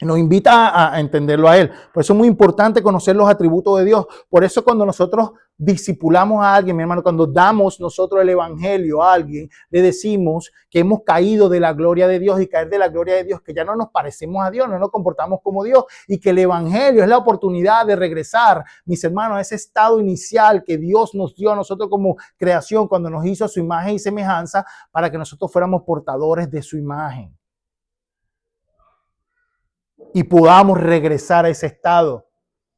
Nos invita a entenderlo a Él. Por eso es muy importante conocer los atributos de Dios. Por eso cuando nosotros discipulamos a alguien, mi hermano, cuando damos nosotros el evangelio a alguien, le decimos que hemos caído de la gloria de Dios, y caer de la gloria de Dios, que ya no nos parecemos a Dios, no nos comportamos como Dios, y que el evangelio es la oportunidad de regresar, mis hermanos, a ese estado inicial que Dios nos dio a nosotros como creación cuando nos hizo a su imagen y semejanza, para que nosotros fuéramos portadores de su imagen y podamos regresar a ese estado.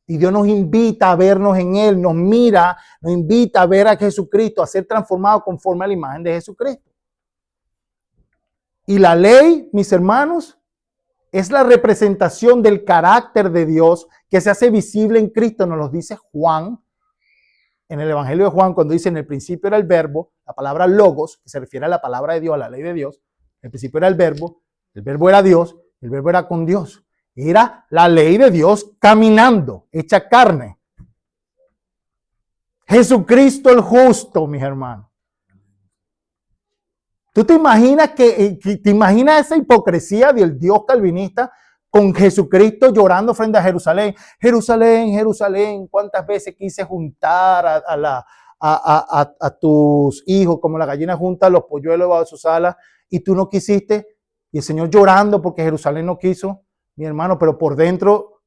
Y Dios nos invita a vernos en Él, nos mira, nos invita a ver a Jesucristo, a ser transformado conforme a la imagen de Jesucristo. Y la ley, mis hermanos, es la representación del carácter de Dios que se hace visible en Cristo. Nos lo dice Juan, en el Evangelio de Juan, cuando dice, en el principio era el verbo, la palabra logos, que se refiere a la palabra de Dios, a la ley de Dios. En el principio era el verbo era Dios, el verbo era con Dios. Era la ley de Dios caminando, hecha carne. Jesucristo el justo, mis hermanos. ¿Tú te imaginas esa hipocresía del Dios calvinista con Jesucristo llorando frente a Jerusalén? Jerusalén, Jerusalén, ¿cuántas veces quise juntar a tus hijos como la gallina junta los polluelos bajo sus alas y tú no quisiste? Y el Señor llorando porque Jerusalén no quiso. Mi hermano, pero por dentro,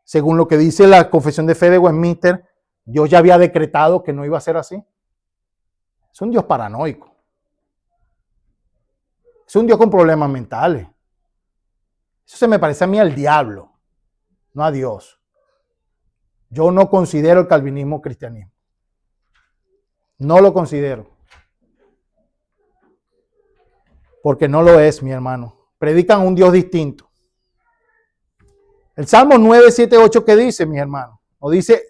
según lo que dice la Confesión de Fe de Westminster, Dios ya había decretado que no iba a ser así. Es un Dios paranoico. Es un Dios con problemas mentales. Eso se me parece a mí al diablo, no a Dios. Yo no considero el calvinismo cristianismo. No lo considero. Porque no lo es, mi hermano. Predican un Dios distinto. El Salmo 9, 7, 8, ¿qué dice, mis hermanos? Nos dice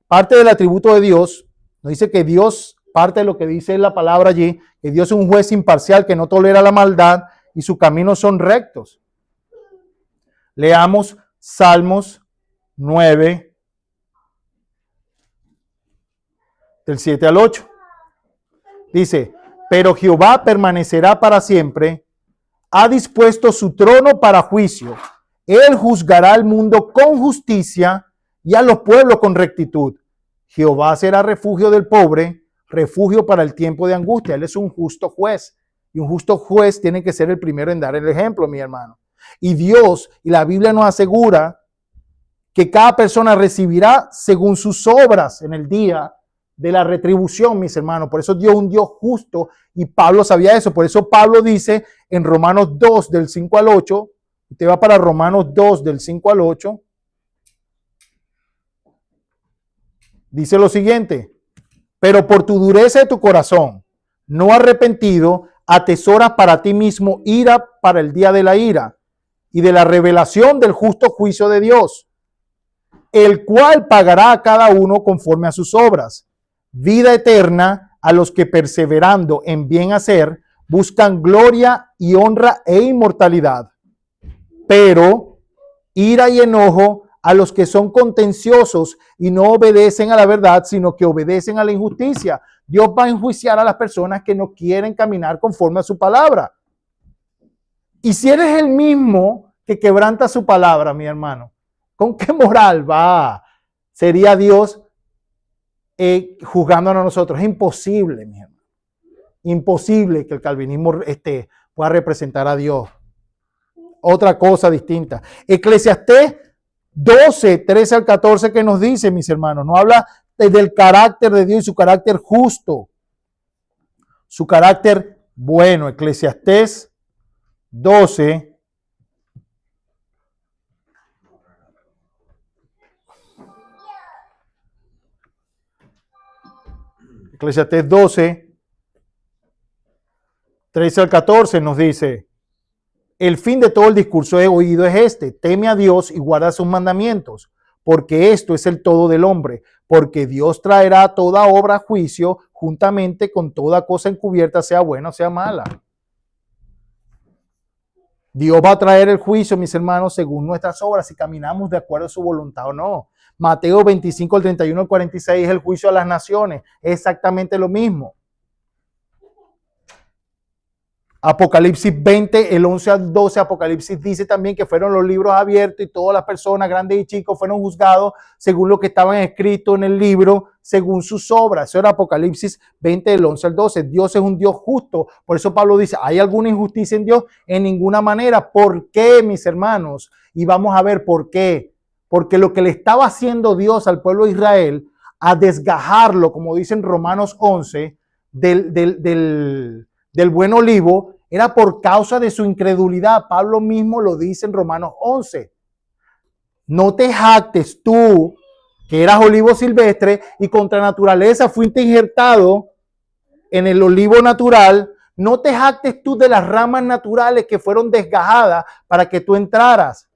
parte del atributo de Dios. Nos dice que Dios, parte de lo que dice la palabra allí, que Dios es un juez imparcial que no tolera la maldad y sus caminos son rectos. Leamos Salmos 9, del 7 al 8. Dice, pero Jehová permanecerá para siempre, ha dispuesto su trono para juicio. Él juzgará al mundo con justicia y a los pueblos con rectitud. Jehová será refugio del pobre, refugio para el tiempo de angustia. Él es un justo juez. Y un justo juez tiene que ser el primero en dar el ejemplo, mi hermano. Y Dios, y la Biblia nos asegura que cada persona recibirá según sus obras en el día de la retribución, mis hermanos. Por eso Dios es un Dios justo y Pablo sabía eso. Por eso Pablo dice en Romanos 2 del 5 al 8, usted va para Romanos 2 del 5 al 8, dice lo siguiente: pero por tu dureza de tu corazón, no arrepentido, atesoras para ti mismo ira para el día de la ira y de la revelación del justo juicio de Dios, el cual pagará a cada uno conforme a sus obras. Vida eterna a los que perseverando en bien hacer buscan gloria y honra e inmortalidad. Pero ira y enojo a los que son contenciosos y no obedecen a la verdad, sino que obedecen a la injusticia. Dios va a enjuiciar a las personas que no quieren caminar conforme a su palabra. Y si eres el mismo que quebranta su palabra, mi hermano, ¿con qué moral sería Dios juzgándonos a nosotros? Es imposible, mi hermano. Imposible que el calvinismo pueda representar a Dios. Otra cosa distinta. Eclesiastés 12, 13 al 14, que nos dice, mis hermanos, no habla del carácter de Dios y su carácter justo, su carácter bueno. Eclesiastés 12. Eclesiastés 12, 13 al 14 nos dice: el fin de todo el discurso he oído es este: teme a Dios y guarda sus mandamientos, porque esto es el todo del hombre, porque Dios traerá toda obra a juicio juntamente con toda cosa encubierta, sea buena o sea mala. Dios va a traer el juicio, mis hermanos, según nuestras obras, si caminamos de acuerdo a su voluntad o no. Mateo 25, el 31 al 46 es el juicio a las naciones. Es exactamente lo mismo. Apocalipsis 20, el 11 al 12, Apocalipsis dice también que fueron los libros abiertos y todas las personas, grandes y chicos, fueron juzgados según lo que estaban escritos en el libro, según sus obras. Eso era Apocalipsis 20, del 11 al 12. Dios es un Dios justo. Por eso Pablo dice, ¿hay alguna injusticia en Dios? En ninguna manera. ¿Por qué, mis hermanos? Y vamos a ver por qué. Porque lo que le estaba haciendo Dios al pueblo de Israel, a desgajarlo, como dice en Romanos 11, del buen olivo, era por causa de su incredulidad. Pablo mismo lo dice en Romanos 11. No te jactes tú, que eras olivo silvestre y contra naturaleza fuiste injertado en el olivo natural. No te jactes tú de las ramas naturales que fueron desgajadas para que tú entraras,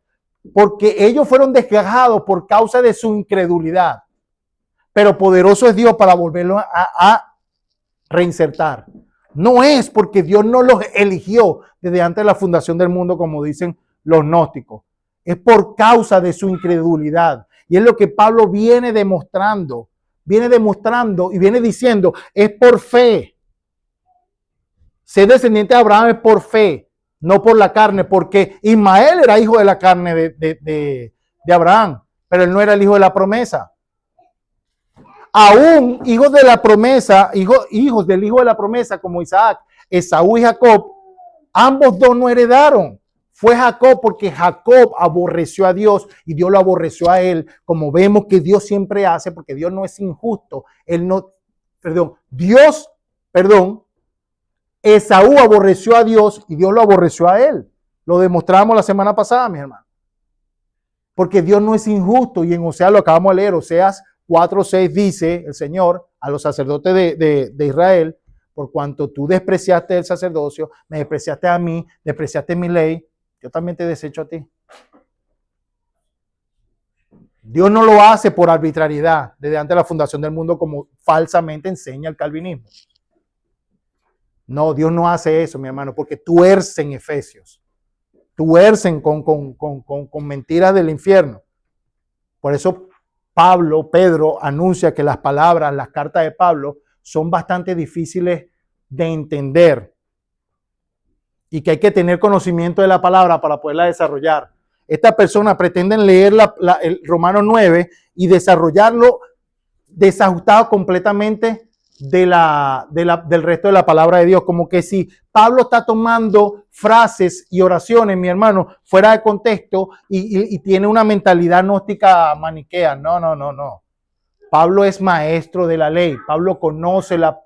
porque ellos fueron desgajados por causa de su incredulidad. Pero poderoso es Dios para volverlo a reinsertar. No es porque Dios no los eligió desde antes de la fundación del mundo, como dicen los gnósticos. Es por causa de su incredulidad. Y es lo que Pablo viene demostrando y viene diciendo, es por fe. Ser descendiente de Abraham es por fe, no por la carne, porque Ismael era hijo de la carne de Abraham, pero él no era el hijo de la promesa. Aún hijos de la promesa, hijos del hijo de la promesa, como Isaac, Esaú y Jacob, ambos dos no heredaron. Fue Jacob, porque Jacob aborreció a Dios y Dios lo aborreció a él, como vemos que Dios siempre hace, porque Dios no es injusto. Esaú aborreció a Dios y Dios lo aborreció a él. Lo demostramos la semana pasada, mis hermanos. Porque Dios no es injusto, y en Oseas lo acabamos de leer. Oseas 4:6 dice el Señor a los sacerdotes de Israel: por cuanto tú despreciaste el sacerdocio, me despreciaste a mí, despreciaste mi ley, yo también te desecho a ti. Dios no lo hace por arbitrariedad desde antes de la fundación del mundo, como falsamente enseña el calvinismo. No, Dios no hace eso, mi hermano, porque tuercen Efesios, tuercen con mentiras del infierno. Por eso Pedro anuncia que las palabras, las cartas de Pablo son bastante difíciles de entender y que hay que tener conocimiento de la palabra para poderla desarrollar. Estas personas pretenden leer el Romanos 9 y desarrollarlo desajustado completamente del resto de la palabra de Dios. Como que si Pablo está tomando frases y oraciones, mi hermano, fuera de contexto y tiene una mentalidad gnóstica maniquea. No, no, no, no. Pablo es maestro de la ley. Pablo conoce la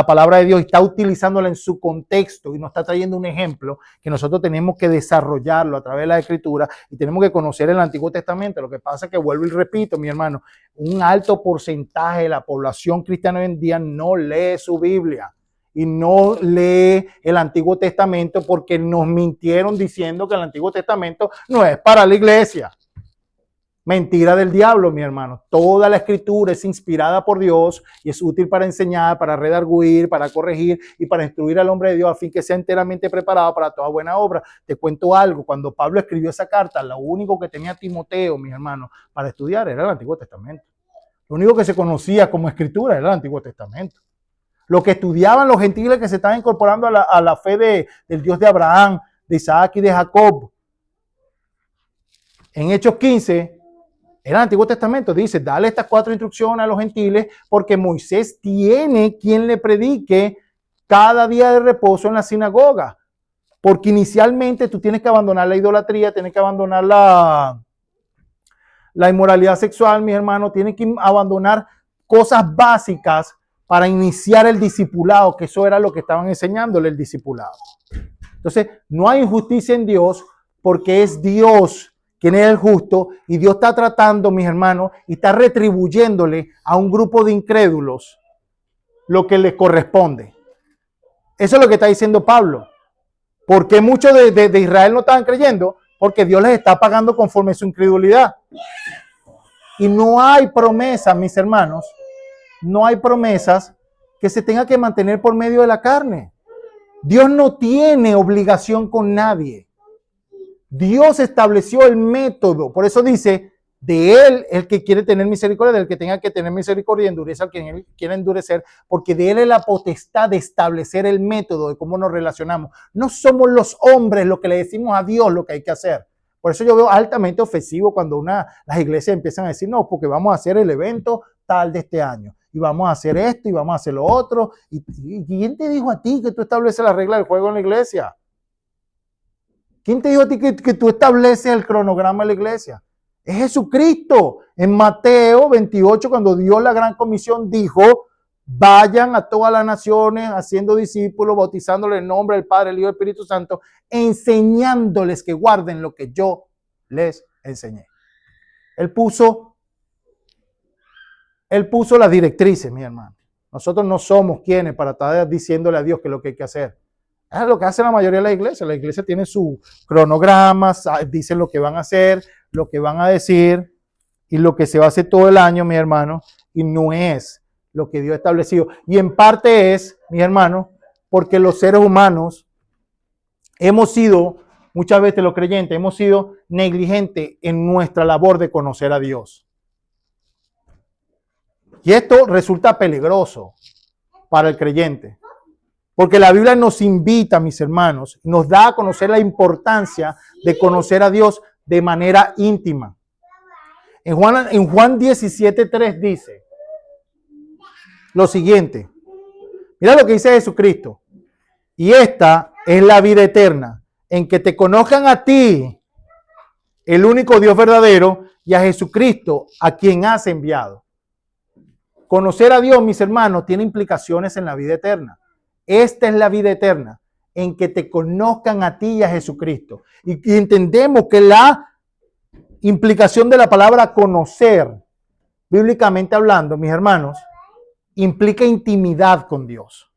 palabra de Dios y está utilizándola en su contexto y nos está trayendo un ejemplo que nosotros tenemos que desarrollarlo a través de la Escritura y tenemos que conocer el Antiguo Testamento. Lo que pasa es que, vuelvo y repito, mi hermano, un alto porcentaje de la población cristiana hoy en día no lee su Biblia y no lee el Antiguo Testamento porque nos mintieron diciendo que el Antiguo Testamento no es para la iglesia. Mentira del diablo, mi hermano. Toda la Escritura es inspirada por Dios y es útil para enseñar, para redarguir, para corregir y para instruir al hombre de Dios a fin que sea enteramente preparado para toda buena obra. Te cuento algo. Cuando Pablo escribió esa carta, lo único que tenía Timoteo, mis hermanos, para estudiar era el Antiguo Testamento. Lo único que se conocía como Escritura era el Antiguo Testamento. Lo que estudiaban los gentiles que se estaban incorporando a la fe del Dios de Abraham, de Isaac y de Jacob. En Hechos 15... el Antiguo Testamento dice, dale estas 4 instrucciones a los gentiles porque Moisés tiene quien le predique cada día de reposo en la sinagoga. Porque inicialmente tú tienes que abandonar la idolatría, tienes que abandonar la inmoralidad sexual, mis hermanos, tienes que abandonar cosas básicas para iniciar el discipulado, que eso era lo que estaban enseñándole el discipulado. Entonces, no hay injusticia en Dios porque es Dios quien es el justo, y Dios está tratando, mis hermanos, y está retribuyéndole a un grupo de incrédulos lo que les corresponde. Eso es lo que está diciendo Pablo. ¿Por qué muchos de Israel no estaban creyendo? Porque Dios les está pagando conforme a su incredulidad. Y no hay promesas, mis hermanos, no hay promesas que se tenga que mantener por medio de la carne. Dios no tiene obligación con nadie. Dios estableció el método, por eso dice, de él el que quiere tener misericordia, del que tenga que tener misericordia y endurece al que él quiera endurecer, porque de él es la potestad de establecer el método de cómo nos relacionamos. No somos los hombres los que le decimos a Dios lo que hay que hacer. Por eso yo veo altamente ofensivo cuando las iglesias empiezan a decir, no, porque vamos a hacer el evento tal de este año, y vamos a hacer esto, y vamos a hacer lo otro. ¿Y quién te dijo a ti que tú estableces la regla del juego en la iglesia? ¿Quién te dijo a ti que tú estableces el cronograma de la iglesia? Es Jesucristo. En Mateo 28, cuando dio la gran comisión, dijo, vayan a todas las naciones, haciendo discípulos, bautizándoles en el nombre del Padre, el Hijo y el Espíritu Santo, enseñándoles que guarden lo que yo les enseñé. Él puso las directrices, mi hermano. Nosotros no somos quienes para estar diciéndole a Dios qué es lo que hay que hacer. Es lo que hace la mayoría de la iglesia. La iglesia tiene su cronograma, dicen lo que van a hacer, lo que van a decir y lo que se va a hacer todo el año, mi hermano, y no es lo que Dios ha establecido. Y en parte es, mi hermano, porque los seres humanos hemos sido, muchas veces los creyentes, hemos sido negligentes en nuestra labor de conocer a Dios. Y esto resulta peligroso para el creyente. Porque la Biblia nos invita, mis hermanos, nos da a conocer la importancia de conocer a Dios de manera íntima. En Juan 17:3 dice lo siguiente. Mira lo que dice Jesucristo. Y esta es la vida eterna, en que te conozcan a ti, el único Dios verdadero, y a Jesucristo, a quien has enviado. Conocer a Dios, mis hermanos, tiene implicaciones en la vida eterna. Esta es la vida eterna, en que te conozcan a ti y a Jesucristo. Y entendemos que la implicación de la palabra conocer, bíblicamente hablando, mis hermanos, implica intimidad con Dios.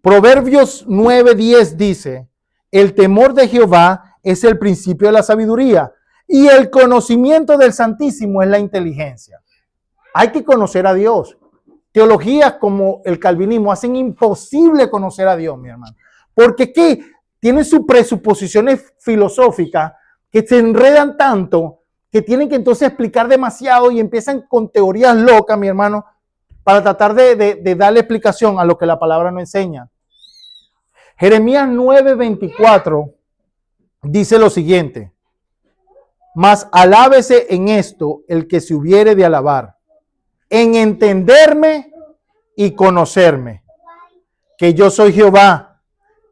Proverbios 9:10 dice, el temor de Jehová es el principio de la sabiduría y el conocimiento del Santísimo es la inteligencia. Hay que conocer a Dios. Teologías como el calvinismo hacen imposible conocer a Dios, mi hermano. Porque ¿qué? Tienen sus presuposiciones filosóficas que se enredan tanto que tienen que entonces explicar demasiado y empiezan con teorías locas, mi hermano, para tratar de darle explicación a lo que la palabra no enseña. Jeremías 9:24 dice lo siguiente. Mas alábese en esto el que se hubiere de alabar. en entenderme y conocerme, que yo soy Jehová,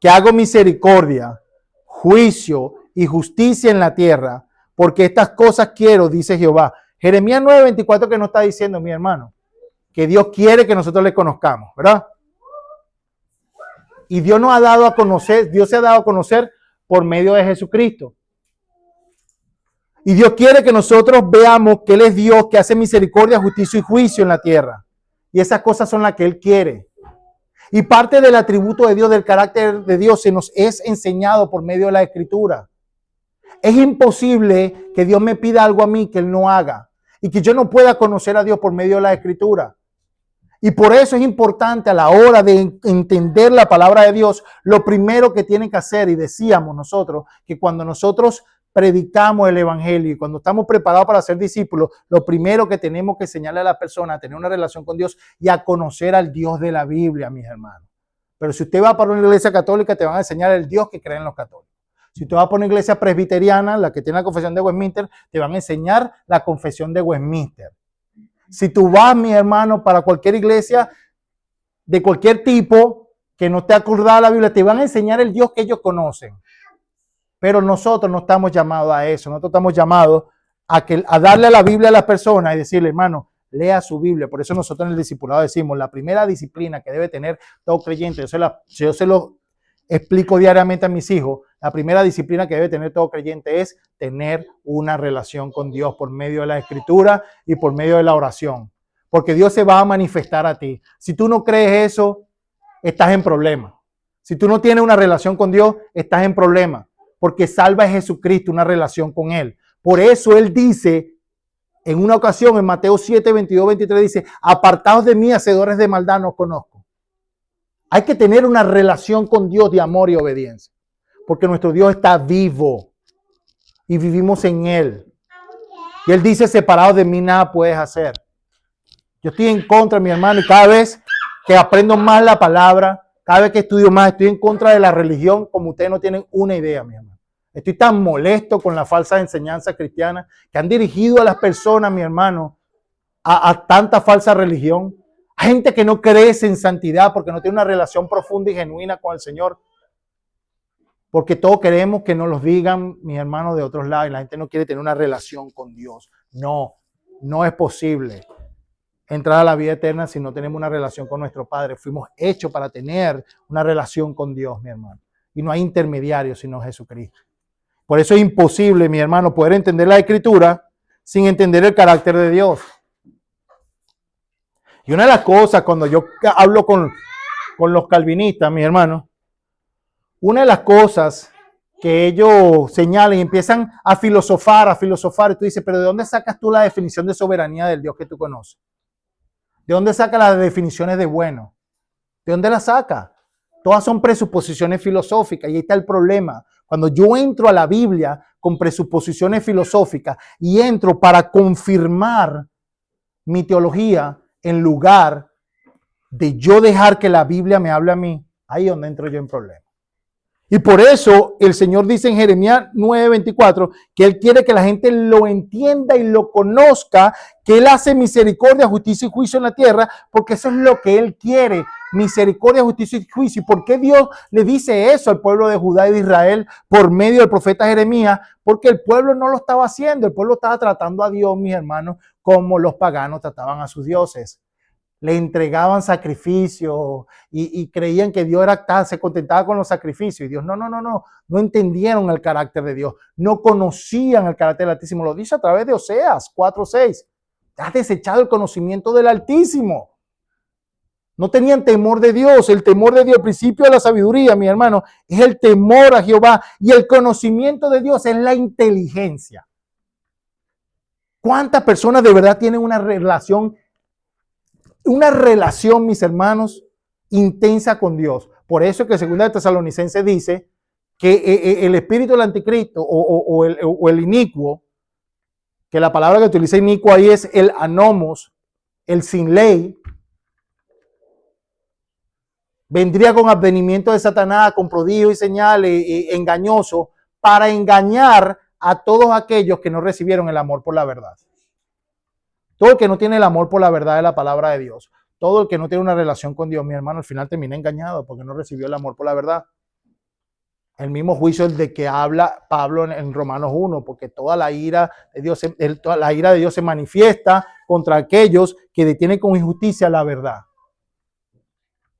que hago misericordia, juicio y justicia en la tierra, porque estas cosas quiero, dice Jehová. Jeremías 9:24 que nos está diciendo, mi hermano, que Dios quiere que nosotros le conozcamos, ¿verdad? Y Dios nos ha dado a conocer, Dios se ha dado a conocer por medio de Jesucristo. Y Dios quiere que nosotros veamos que Él es Dios, que hace misericordia, justicia y juicio en la tierra. Y esas cosas son las que Él quiere. Y parte del atributo de Dios, del carácter de Dios, se nos es enseñado por medio de la Escritura. Es imposible que Dios me pida algo a mí que Él no haga. Y que yo no pueda conocer a Dios por medio de la Escritura. Y por eso es importante a la hora de entender la palabra de Dios, lo primero que tienen que hacer, y decíamos nosotros, que cuando nosotros predicamos el evangelio y cuando estamos preparados para ser discípulos, lo primero que tenemos que enseñarle a la persona a tener una relación con Dios y a conocer al Dios de la Biblia, mis hermanos. Pero si usted va para una iglesia católica, te van a enseñar el Dios que creen los católicos. Si usted va para una iglesia presbiteriana, la que tiene la confesión de Westminster, te van a enseñar la confesión de Westminster. Si tú vas, mi hermano, para cualquier iglesia de cualquier tipo que no esté acordada a la Biblia, te van a enseñar el Dios que ellos conocen. Pero nosotros no estamos llamados a eso. Nosotros estamos llamados a darle a la Biblia a las personas y decirle, hermano, lea su Biblia. Por eso nosotros en el discipulado decimos, la primera disciplina que debe tener todo creyente, yo se lo explico diariamente a mis hijos, la primera disciplina que debe tener todo creyente es tener una relación con Dios por medio de la Escritura y por medio de la oración. Porque Dios se va a manifestar a ti. Si tú no crees eso, estás en problema. Si tú no tienes una relación con Dios, estás en problema. Porque salva a Jesucristo una relación con Él. Por eso Él dice, en una ocasión en Mateo 7, 22, 23, dice, apartaos de mí, hacedores de maldad, no os conozco. Hay que tener una relación con Dios de amor y obediencia. Porque nuestro Dios está vivo y vivimos en Él. Y Él dice, separados de mí nada puedes hacer. Yo estoy en contra, mi hermano, y cada vez que aprendo más la palabra, cada vez que estudio más, estoy en contra de la religión como ustedes no tienen una idea, mi hermano. Estoy tan molesto con la falsa enseñanza cristiana que han dirigido a las personas, mi hermano, a tanta falsa religión. Gente que no crece en santidad porque no tiene una relación profunda y genuina con el Señor. Porque todos queremos que nos los digan, mis hermanos, de otros lados. Y la gente no quiere tener una relación con Dios. No, no es posible entrar a la vida eterna si no tenemos una relación con nuestro Padre. Fuimos hechos para tener una relación con Dios, mi hermano. Y no hay intermediario sino Jesucristo. Por eso es imposible, mi hermano, poder entender la Escritura sin entender el carácter de Dios. Y una de las cosas, cuando yo hablo con los calvinistas, mi hermano, una de las cosas que ellos señalan y empiezan a filosofar, y tú dices, pero ¿de dónde sacas tú la definición de soberanía del Dios que tú conoces? ¿De dónde sacas las definiciones de bueno? ¿De dónde las sacas? Todas son presuposiciones filosóficas y ahí está el problema. Cuando yo entro a la Biblia con presuposiciones filosóficas y entro para confirmar mi teología en lugar de yo dejar que la Biblia me hable a mí, ahí es donde entro yo en problema. Y por eso el Señor dice en Jeremías 9:24 que Él quiere que la gente lo entienda y lo conozca, que Él hace misericordia, justicia y juicio en la tierra, porque eso es lo que Él quiere, misericordia, justicia y juicio. ¿Y por qué Dios le dice eso al pueblo de Judá y de Israel por medio del profeta Jeremías? Porque el pueblo no lo estaba haciendo, el pueblo estaba tratando a Dios, mis hermanos, como los paganos trataban a sus dioses. Le entregaban sacrificios y creían que Dios se contentaba con los sacrificios. Y Dios, no entendieron el carácter de Dios, no conocían el carácter del Altísimo. Lo dice a través de Oseas 4:6. Has desechado el conocimiento del Altísimo. No tenían temor de Dios. El temor de Dios, el principio de la sabiduría, mi hermano, es el temor a Jehová. Y el conocimiento de Dios es la inteligencia. ¿Cuántas personas de verdad tienen una relación, mis hermanos, intensa con Dios? Por eso es que 2 de Tesalonicenses dice que el espíritu del anticristo o el inicuo, que la palabra que utiliza inicuo ahí es el anomos, el sin ley, vendría con advenimiento de Satanás, con prodigios y señales engañosos, para engañar a todos aquellos que no recibieron el amor por la verdad. Todo el que no tiene el amor por la verdad de la palabra de Dios, todo el que no tiene una relación con Dios, mi hermano, al final termina engañado porque no recibió el amor por la verdad. El mismo juicio de que habla Pablo en Romanos 1, porque toda la ira de Dios, toda la ira de Dios se manifiesta contra aquellos que detienen con injusticia la verdad.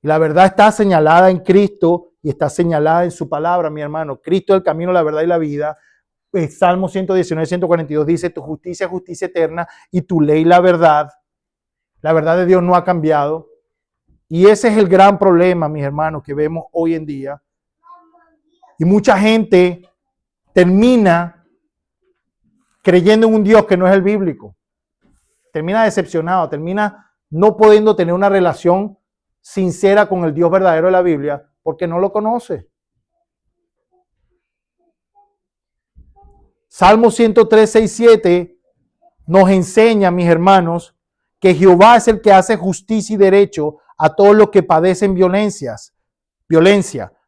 La verdad está señalada en Cristo y está señalada en su palabra, mi hermano. Cristo es el camino, la verdad y la vida. El Salmo 119, 142 dice, tu justicia es justicia eterna y tu ley la verdad. La verdad de Dios no ha cambiado. Y ese es el gran problema, mis hermanos, que vemos hoy en día. Y mucha gente termina creyendo en un Dios que no es el bíblico. Termina decepcionado, termina no pudiendo tener una relación sincera con el Dios verdadero de la Biblia porque no lo conoce. Salmo 103, 6, 7 nos enseña, mis hermanos, que Jehová es el que hace justicia y derecho a todos los que padecen violencia.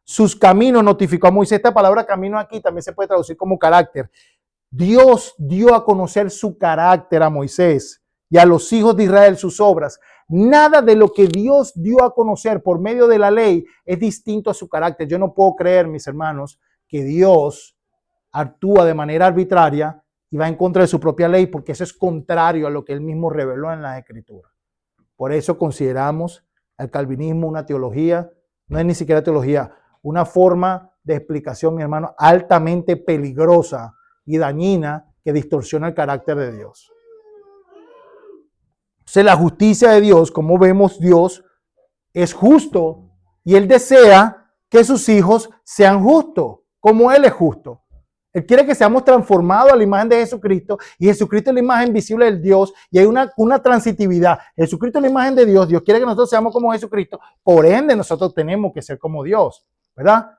Sus caminos notificó a Moisés. Esta palabra camino aquí también se puede traducir como carácter. Dios dio a conocer su carácter a Moisés y a los hijos de Israel sus obras. Nada de lo que Dios dio a conocer por medio de la ley es distinto a su carácter. Yo no puedo creer, mis hermanos, que Dios actúa de manera arbitraria y va en contra de su propia ley, porque eso es contrario a lo que él mismo reveló en las Escrituras. Por eso consideramos al calvinismo una teología, no es ni siquiera teología, una forma de explicación, mi hermano, altamente peligrosa y dañina que distorsiona el carácter de Dios. Entonces, la justicia de Dios, como vemos, Dios es justo y Él desea que sus hijos sean justos, como Él es justo. Él quiere que seamos transformados a la imagen de Jesucristo, y Jesucristo es la imagen visible del Dios, y hay una transitividad. Jesucristo es la imagen de Dios. Dios quiere que nosotros seamos como Jesucristo, por ende nosotros tenemos que ser como Dios, ¿verdad?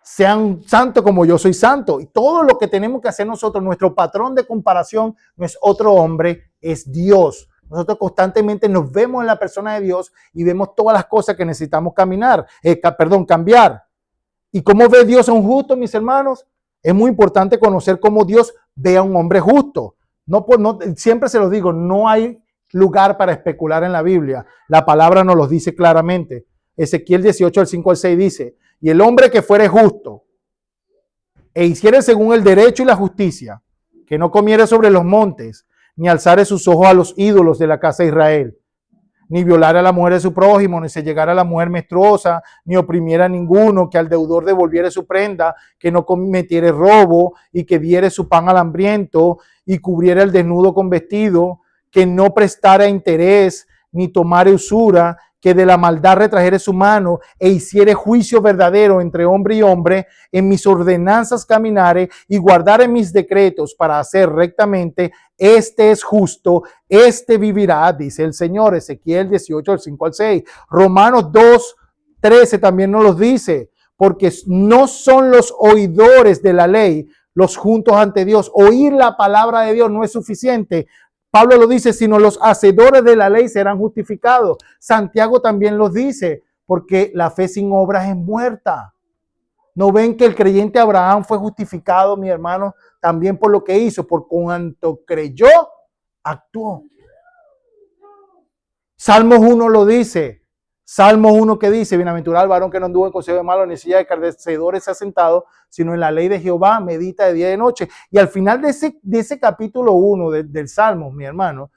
Sean santos como yo soy santo. Y todo lo que tenemos que hacer nosotros, nuestro patrón de comparación no es otro hombre, es Dios. Nosotros constantemente nos vemos en la persona de Dios y vemos todas las cosas que necesitamos cambiar. ¿Y cómo ve Dios a un justo, mis hermanos? Es muy importante conocer cómo Dios ve a un hombre justo. Siempre se los digo, no hay lugar para especular en la Biblia. La palabra nos lo dice claramente. Ezequiel 18, al 5 al 6 dice, y el hombre que fuere justo e hiciere según el derecho y la justicia, que no comiere sobre los montes, ni alzare sus ojos a los ídolos de la casa de Israel, ni violara a la mujer de su prójimo, ni se llegara a la mujer menstruosa, ni oprimiera a ninguno, que al deudor devolviere su prenda, que no cometiere robo, y que diere su pan al hambriento, y cubriera el desnudo con vestido, que no prestara interés, ni tomare usura, que de la maldad retrajere su mano, e hiciere juicio verdadero entre hombre y hombre, en mis ordenanzas caminare, y guardare mis decretos para hacer rectamente, este es justo, este vivirá, dice el Señor. Ezequiel 18, al 5 al 6. Romanos 2, 13 también nos lo dice, porque no son los oidores de la ley los juntos ante Dios. Oír la palabra de Dios no es suficiente. Pablo lo dice, sino los hacedores de la ley serán justificados. Santiago también los dice, porque la fe sin obras es muerta. ¿No ven que el creyente Abraham fue justificado, mi hermano, también por lo que hizo? Por cuanto creyó, actuó. Salmos 1 lo dice. Salmos 1 que dice, bienaventurado el varón que no anduvo en consejo de malos, ni silla de escarnecedores se ha sentado, sino en la ley de Jehová medita de día y de noche. Y al final de ese capítulo 1 del Salmos, mi hermano,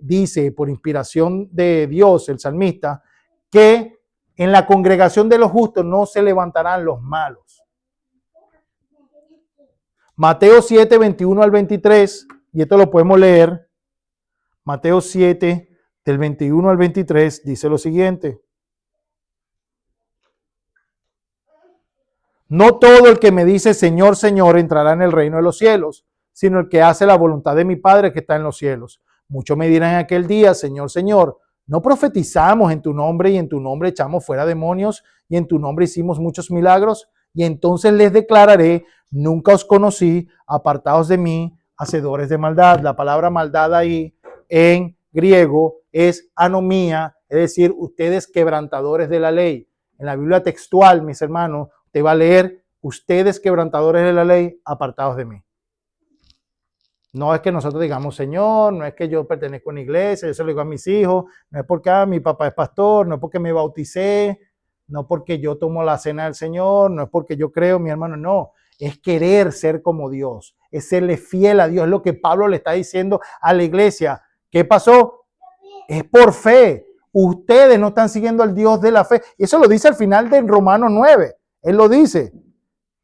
dice, por inspiración de Dios, el salmista, que en la congregación de los justos no se levantarán los malos. Mateo 7, 21 al 23, y esto lo podemos leer. Mateo 7, del 21 al 23, dice lo siguiente. No todo el que me dice Señor, Señor entrará en el reino de los cielos, sino el que hace la voluntad de mi Padre que está en los cielos. Muchos me dirán en aquel día, Señor, Señor, no profetizamos en tu nombre y en tu nombre echamos fuera demonios y en tu nombre hicimos muchos milagros. Y entonces les declararé, nunca os conocí, apartados de mí, hacedores de maldad. La palabra maldad ahí en griego es anomía, es decir, ustedes quebrantadores de la ley. En la Biblia textual, mis hermanos, te va a leer, ustedes quebrantadores de la ley, apartados de mí. No es que nosotros digamos, Señor, no es que yo pertenezco a una iglesia, yo se lo digo a mis hijos, no es porque mi papá es pastor, no es porque me bauticé, no porque yo tomo la cena del Señor, no es porque yo creo, mi hermano, no. Es querer ser como Dios, es serle fiel a Dios, es lo que Pablo le está diciendo a la iglesia. ¿Qué pasó? Es por fe. Ustedes no están siguiendo al Dios de la fe. Y eso lo dice al final de Romanos 9. Él lo dice.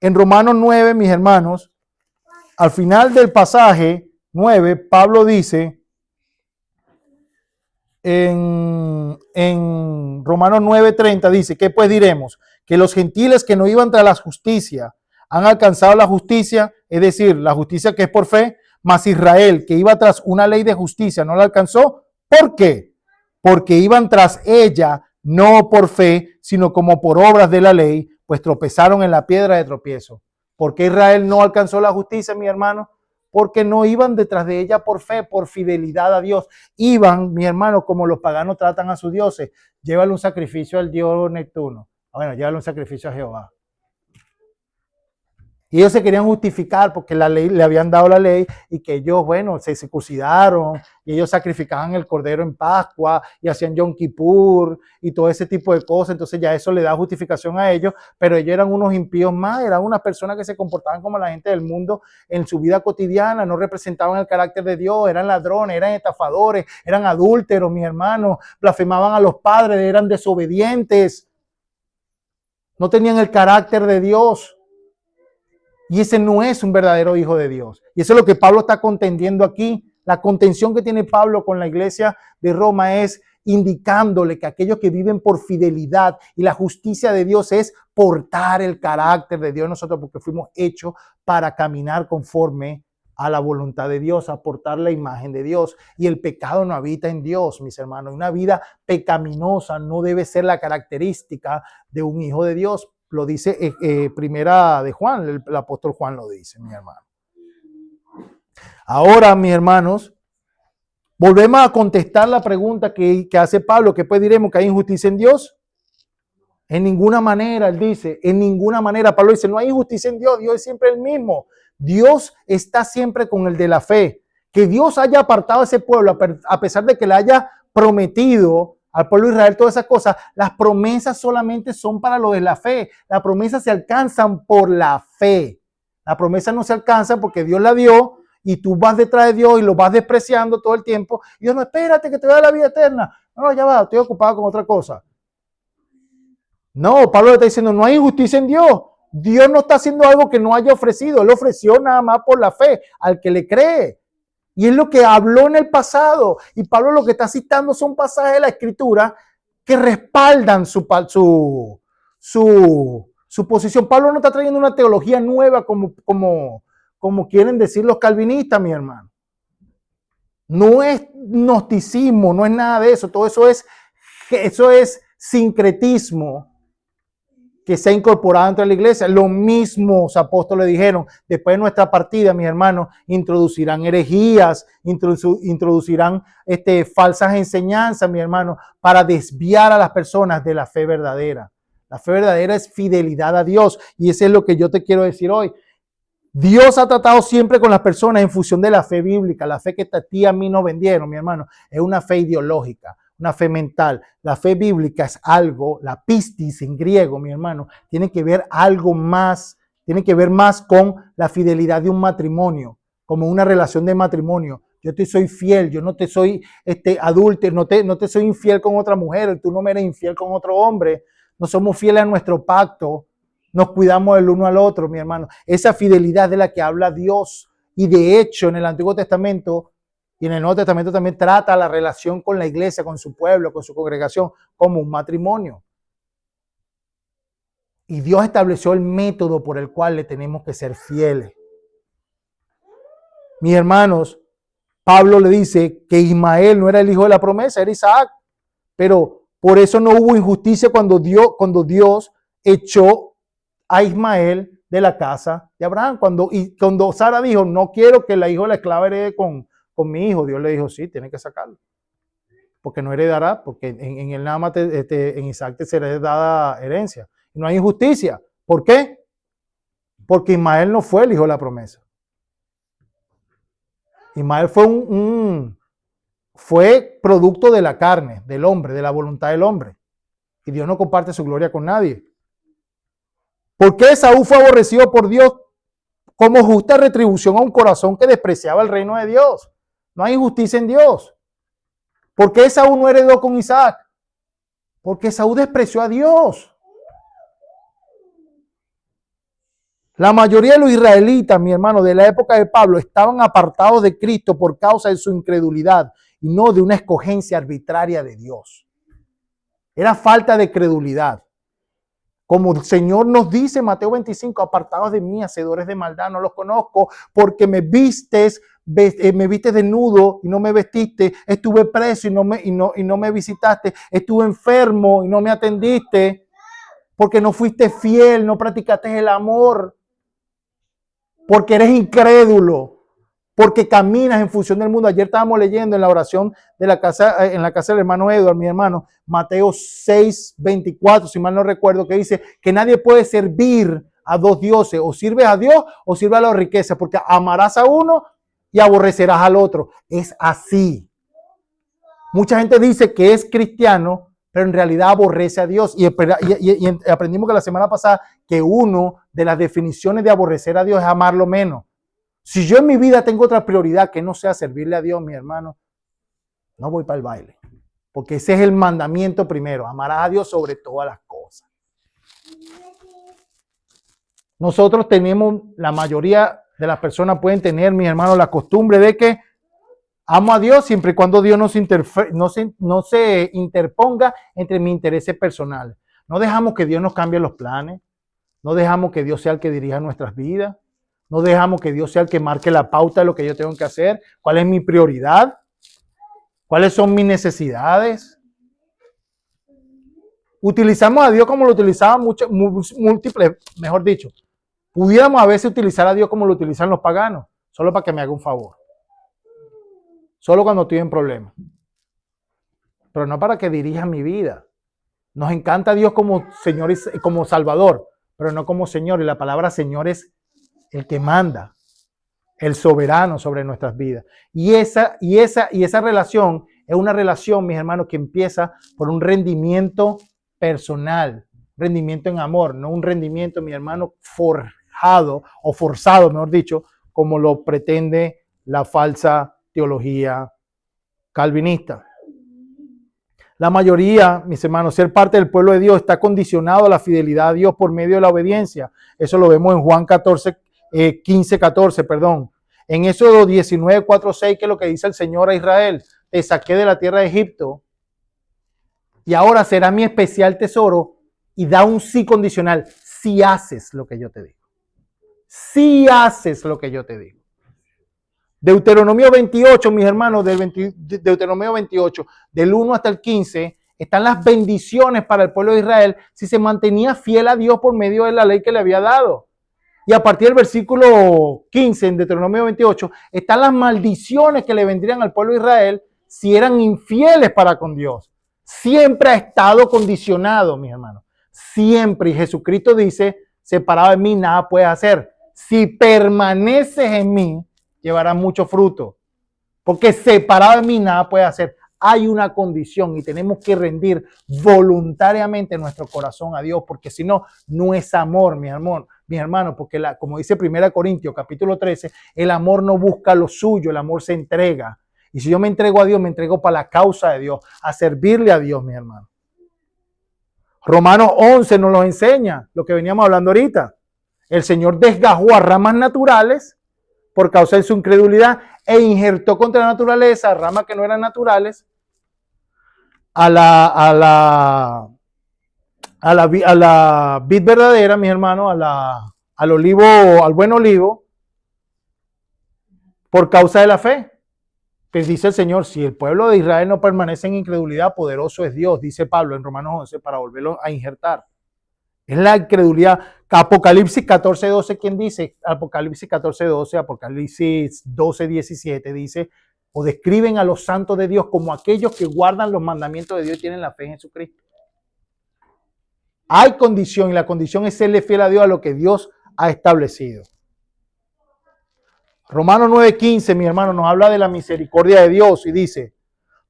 En Romanos 9, mis hermanos, al final del pasaje 9, Pablo dice en Romanos 9:30, dice, ¿qué pues diremos? Que los gentiles que no iban tras la justicia han alcanzado la justicia, es decir, la justicia que es por fe, mas Israel, que iba tras una ley de justicia, no la alcanzó. ¿Por qué? Porque iban tras ella, no por fe, sino como por obras de la ley, pues tropezaron en la piedra de tropiezo. ¿Por qué Israel no alcanzó la justicia, mi hermano? Porque no iban detrás de ella por fe, por fidelidad a Dios. Iban, mi hermano, como los paganos tratan a sus dioses. Llévale un sacrificio al dios Neptuno. Bueno, llévale un sacrificio a Jehová. Y ellos se querían justificar porque la ley, le habían dado la ley y que ellos, bueno, se circuncidaron y ellos sacrificaban el cordero en Pascua y hacían Yom Kippur y todo ese tipo de cosas. Entonces ya eso le da justificación a ellos, pero ellos eran unos impíos más, eran unas personas que se comportaban como la gente del mundo en su vida cotidiana, no representaban el carácter de Dios, eran ladrones, eran estafadores, eran adúlteros, mis hermanos, blasfemaban a los padres, eran desobedientes, no tenían el carácter de Dios. Y ese no es un verdadero hijo de Dios. Y eso es lo que Pablo está contendiendo aquí. La contención que tiene Pablo con la iglesia de Roma es indicándole que aquellos que viven por fidelidad y la justicia de Dios es portar el carácter de Dios nosotros, porque fuimos hechos para caminar conforme a la voluntad de Dios, a portar la imagen de Dios. Y el pecado no habita en Dios, mis hermanos. Una vida pecaminosa no debe ser la característica de un hijo de Dios. Lo dice primera de Juan, el apóstol Juan lo dice, mi hermano. Ahora, mis hermanos, volvemos a contestar la pregunta que hace Pablo, que pues diremos que hay injusticia en Dios. En ninguna manera, él dice, en ninguna manera. Pablo dice, no hay injusticia en Dios, Dios es siempre el mismo. Dios está siempre con el de la fe. Que Dios haya apartado a ese pueblo, a pesar de que le haya prometido al pueblo de Israel todas esas cosas, las promesas solamente son para los de la fe. Las promesas se alcanzan por la fe. La promesa no se alcanza porque Dios la dio y tú vas detrás de Dios y lo vas despreciando todo el tiempo. Y Dios, no, espérate que te da la vida eterna. No, ya va, estoy ocupado con otra cosa. No, Pablo le está diciendo, no hay injusticia en Dios. Dios no está haciendo algo que no haya ofrecido. Él ofreció nada más por la fe al que le cree. Y es lo que habló en el pasado. Y Pablo lo que está citando son pasajes de la Escritura que respaldan su posición. Pablo no está trayendo una teología nueva como quieren decir los calvinistas, mi hermano. No es gnosticismo, no es nada de eso. Todo eso es sincretismo que se ha incorporado entre la iglesia. Los mismos apóstoles dijeron, después de nuestra partida, mis hermanos, introducirán herejías, introducirán falsas enseñanzas, mi hermano, para desviar a las personas de la fe verdadera. La fe verdadera es fidelidad a Dios, y eso es lo que yo te quiero decir hoy. Dios ha tratado siempre con las personas en función de la fe bíblica. La fe que a ti y a mí nos vendieron, mi hermano, es una fe ideológica, una fe mental. La fe bíblica es algo, la pistis en griego, mi hermano, tiene que ver algo más, tiene que ver más con la fidelidad de un matrimonio, como una relación de matrimonio. Yo te soy fiel, yo no te soy adúltero, no te soy infiel con otra mujer, tú no me eres infiel con otro hombre, no somos fieles a nuestro pacto. Nos cuidamos el uno al otro, mi hermano. Esa fidelidad de la que habla Dios. Y de hecho, en el Antiguo Testamento y en el Nuevo Testamento también trata la relación con la iglesia, con su pueblo, con su congregación, como un matrimonio. Y Dios estableció el método por el cual le tenemos que ser fieles. Mis hermanos, Pablo le dice que Ismael no era el hijo de la promesa, era Isaac. Pero por eso no hubo injusticia cuando Dios echó a Ismael de la casa de Abraham. Cuando Sara dijo, no quiero que la hija de la esclava herede con mi hijo, Dios le dijo, sí, tiene que sacarlo. Porque no heredará, porque en él nada más en Isaac te será dada herencia. No hay injusticia. ¿Por qué? Porque Ismael no fue el hijo de la promesa. Ismael fue producto de la carne, del hombre, de la voluntad del hombre. Y Dios no comparte su gloria con nadie. ¿Por qué Esaú fue aborrecido por Dios como justa retribución a un corazón que despreciaba el reino de Dios? No hay injusticia en Dios. ¿Por qué Esaú no heredó con Isaac? Porque Esaú despreció a Dios. La mayoría de los israelitas, mi hermano, de la época de Pablo, estaban apartados de Cristo por causa de su incredulidad y no de una escogencia arbitraria de Dios. Era falta de credulidad. Como el Señor nos dice en Mateo 25, apartados de mí, hacedores de maldad, no los conozco, porque me vistes desnudo y no me vestiste, estuve preso y no me visitaste, estuve enfermo y no me atendiste, porque no fuiste fiel, no practicaste el amor, porque eres incrédulo, porque caminas en función del mundo. Ayer estábamos leyendo en la oración de la casa, en la casa del hermano Edward, mi hermano, Mateo 6:24, si mal no recuerdo, que dice que nadie puede servir a dos dioses, o sirves a Dios o sirves a la riqueza, porque amarás a uno y aborrecerás al otro. Es así. Mucha gente dice que es cristiano, pero en realidad aborrece a Dios. Y aprendimos que la semana pasada que una de las definiciones de aborrecer a Dios es amarlo menos. Si yo en mi vida tengo otra prioridad que no sea servirle a Dios, mi hermano, no voy para el baile. Porque ese es el mandamiento primero. Amarás a Dios sobre todas las cosas. Nosotros tenemos, la mayoría de las personas pueden tener, mis hermanos, la costumbre de que amo a Dios siempre y cuando Dios no se interponga entre mis intereses personales. No dejamos que Dios nos cambie los planes. No dejamos que Dios sea el que dirija nuestras vidas. No dejamos que Dios sea el que marque la pauta de lo que yo tengo que hacer. ¿Cuál es mi prioridad? ¿Cuáles son mis necesidades? Utilizamos a Dios como lo utilizaban múltiples, mejor dicho. Pudiéramos a veces utilizar a Dios como lo utilizan los paganos, solo para que me haga un favor. Solo cuando estoy en problemas. Pero no para que dirija mi vida. Nos encanta Dios como Señor y como Salvador, pero no como Señor. Y la palabra Señor es el que manda, el soberano sobre nuestras vidas. Y esa relación es una relación, mis hermanos, que empieza por un rendimiento personal, rendimiento en amor, no un rendimiento, mi hermano, forjado o forzado, mejor dicho, como lo pretende la falsa teología calvinista. La mayoría, mis hermanos, ser parte del pueblo de Dios está condicionado a la fidelidad a Dios por medio de la obediencia. Eso lo vemos en Juan 15:14, perdón. En Éxodo 19:4-6, que es lo que dice el Señor a Israel: te saqué de la tierra de Egipto y ahora será mi especial tesoro, y da un sí condicional: si haces lo que yo te digo. Si haces lo que yo te digo. Deuteronomio 28, mis hermanos, Deuteronomio 28, del 1 hasta el 15, están las bendiciones para el pueblo de Israel si se mantenía fiel a Dios por medio de la ley que le había dado. Y a partir del versículo 15 en Deuteronomio 28, están las maldiciones que le vendrían al pueblo de Israel si eran infieles para con Dios. Siempre ha estado condicionado, mis hermanos. Siempre. Y Jesucristo dice: separado de mí nada puedes hacer. Si permaneces en mí, llevarás mucho fruto. Porque separado de mí nada puedes hacer. Hay una condición y tenemos que rendir voluntariamente nuestro corazón a Dios, porque si no, no es amor, mi hermano, porque como dice 1 Corintios capítulo 13, el amor no busca lo suyo, el amor se entrega. Y si yo me entrego a Dios, me entrego para la causa de Dios, a servirle a Dios, mi hermano. Romanos 11 nos lo enseña, lo que veníamos hablando ahorita. El Señor desgajó a ramas naturales por causa de su incredulidad e injertó contra la naturaleza ramas que no eran naturales a la vid verdadera, mis hermanos, al buen olivo, por causa de la fe. Pues dice el Señor: si el pueblo de Israel no permanece en incredulidad, poderoso es Dios, dice Pablo en Romanos 11, para volverlo a injertar. Es la incredulidad. Apocalipsis 14:12, ¿quién dice? Apocalipsis 14:12, Apocalipsis 12:17 dice, o describen a los santos de Dios como aquellos que guardan los mandamientos de Dios y tienen la fe en Jesucristo. Hay condición, y la condición es serle fiel a Dios, a lo que Dios ha establecido. Romanos 9:15, mi hermano, nos habla de la misericordia de Dios y dice,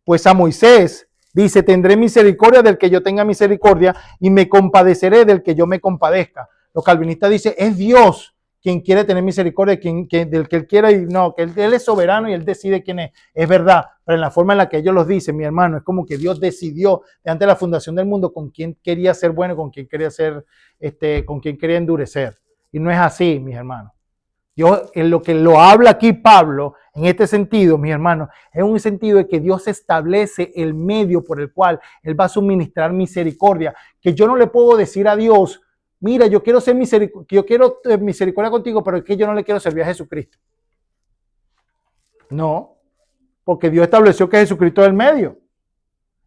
pues a Moisés dice, tendré misericordia del que yo tenga misericordia y me compadeceré del que yo me compadezca. Los calvinistas dicen, es Dios quien quiere tener misericordia, del que él quiera, y no, que él es soberano y él decide quién es. Es verdad, pero en la forma en la que ellos los dicen, mi hermano, es como que Dios decidió antes de la fundación del mundo con quién quería ser bueno y con quién quería ser, con quién quería endurecer. Y no es así, mis hermanos. Dios, en lo que lo habla aquí Pablo, en este sentido, mis hermanos, es un sentido de que Dios establece el medio por el cual Él va a suministrar misericordia. Que yo no le puedo decir a Dios, mira, yo quiero misericordia contigo, pero es que yo no le quiero servir a Jesucristo. No, porque Dios estableció que Jesucristo es el medio.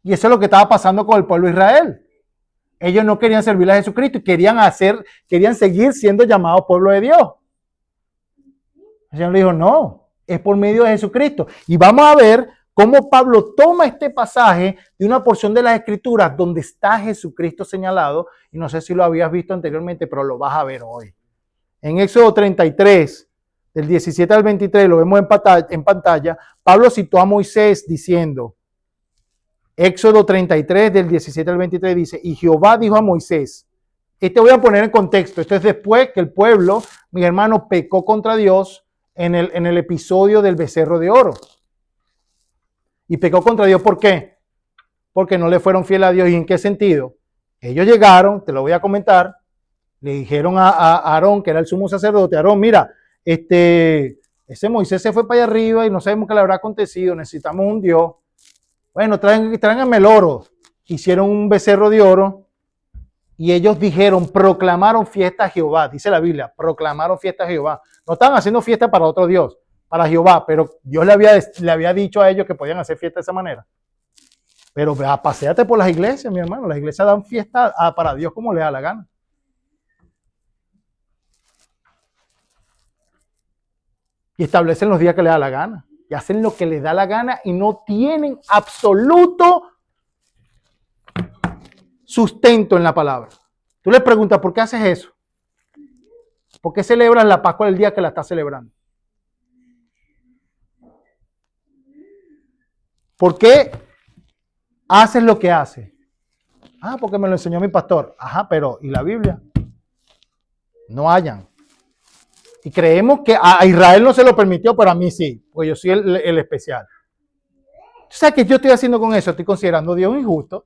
Y eso es lo que estaba pasando con el pueblo de Israel. Ellos no querían servir a Jesucristo y querían seguir siendo llamados pueblo de Dios. El Señor le dijo, no, es por medio de Jesucristo. Y vamos a ver cómo Pablo toma este pasaje de una porción de las Escrituras donde está Jesucristo señalado, y no sé si lo habías visto anteriormente, pero lo vas a ver hoy. En Éxodo 33, del 17 al 23, lo vemos en pantalla, Pablo citó a Moisés diciendo, Éxodo 33, del 17 al 23, dice, y Jehová dijo a Moisés, voy a poner en contexto, esto es después que el pueblo, mi hermano, pecó contra Dios, en el episodio del becerro de oro. Y pecó contra Dios, ¿por qué? Porque no le fueron fieles a Dios. ¿Y en qué sentido? Ellos llegaron, te lo voy a comentar, le dijeron a Aarón, que era el sumo sacerdote, Aarón, mira, ese Moisés se fue para allá arriba y no sabemos qué le habrá acontecido, necesitamos un Dios. Bueno, tráiganme el oro. Hicieron un becerro de oro y ellos proclamaron fiesta a Jehová, dice la Biblia, proclamaron fiesta a Jehová. No estaban haciendo fiesta para otro Dios, para Jehová, pero Dios le había dicho a ellos que podían hacer fiesta de esa manera. Pero paséate por las iglesias, mi hermano. Las iglesias dan fiesta para Dios como le da la gana. Y establecen los días que le da la gana. Y hacen lo que les da la gana y no tienen absoluto sustento en la palabra. Tú les preguntas, ¿por qué haces eso? ¿Por qué celebras la Pascua el día que la estás celebrando? ¿Por qué haces lo que haces? Ah, porque me lo enseñó mi pastor. Ajá, pero ¿y la Biblia? No hayan. Y creemos que a Israel no se lo permitió, pero a mí sí, porque yo soy el especial. ¿Tú sabes qué yo estoy haciendo con eso? Estoy considerando a Dios injusto.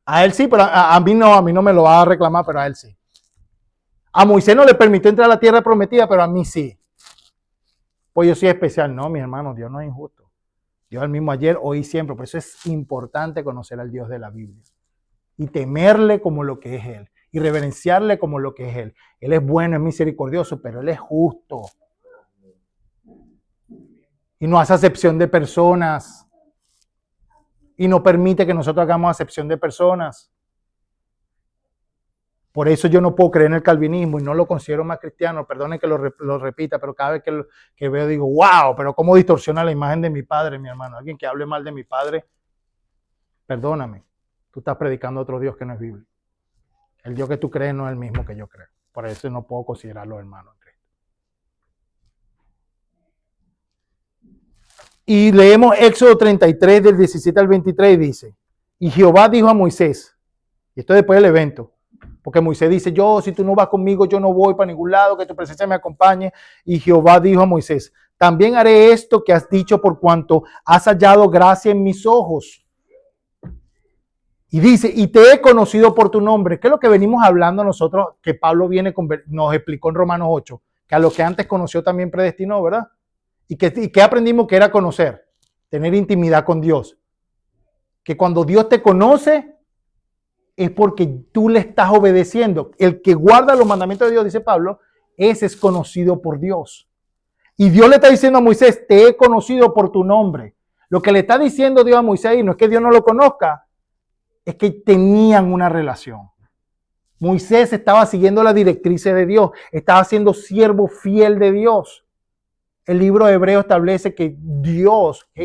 A él sí, pero a mí no me lo va a reclamar, pero a él sí. A Moisés no le permitió entrar a la tierra prometida, pero a mí sí. Pues yo soy especial. No, mis hermanos, Dios no es injusto. Dios es el mismo ayer, hoy y siempre. Por eso es importante conocer al Dios de la Biblia. Y temerle como lo que es Él. Y reverenciarle como lo que es Él. Él es bueno, es misericordioso, pero Él es justo. Y no hace acepción de personas. Y no permite que nosotros hagamos acepción de personas. Por eso yo no puedo creer en el calvinismo y no lo considero más cristiano. Perdonen que lo repita, pero cada vez que veo digo, wow, pero cómo distorsiona la imagen de mi padre, mi hermano. Alguien que hable mal de mi padre, perdóname. Tú estás predicando a otro Dios que no es Biblia. El Dios que tú crees no es el mismo que yo creo. Por eso no puedo considerarlo hermano en Cristo. Y leemos Éxodo 33 del 17 al 23 y dice, y Jehová dijo a Moisés, y esto es después del evento, porque Moisés dice, si tú no vas conmigo, yo no voy para ningún lado, que tu presencia me acompañe. Y Jehová dijo a Moisés, también haré esto que has dicho por cuanto has hallado gracia en mis ojos. Y dice, y te he conocido por tu nombre. ¿Qué es lo que venimos hablando nosotros? Que Pablo nos explicó en Romanos 8, que a lo que antes conoció también predestinó, ¿verdad? ¿Y qué aprendimos que era conocer? Tener intimidad con Dios. Que cuando Dios te conoce, es porque tú le estás obedeciendo. El que guarda los mandamientos de Dios, dice Pablo, ese es conocido por Dios. Y Dios le está diciendo a Moisés, te he conocido por tu nombre. Lo que le está diciendo Dios a Moisés, y no es que Dios no lo conozca, es que tenían una relación. Moisés estaba siguiendo las directrices de Dios, estaba siendo siervo fiel de Dios. El libro de Hebreos establece que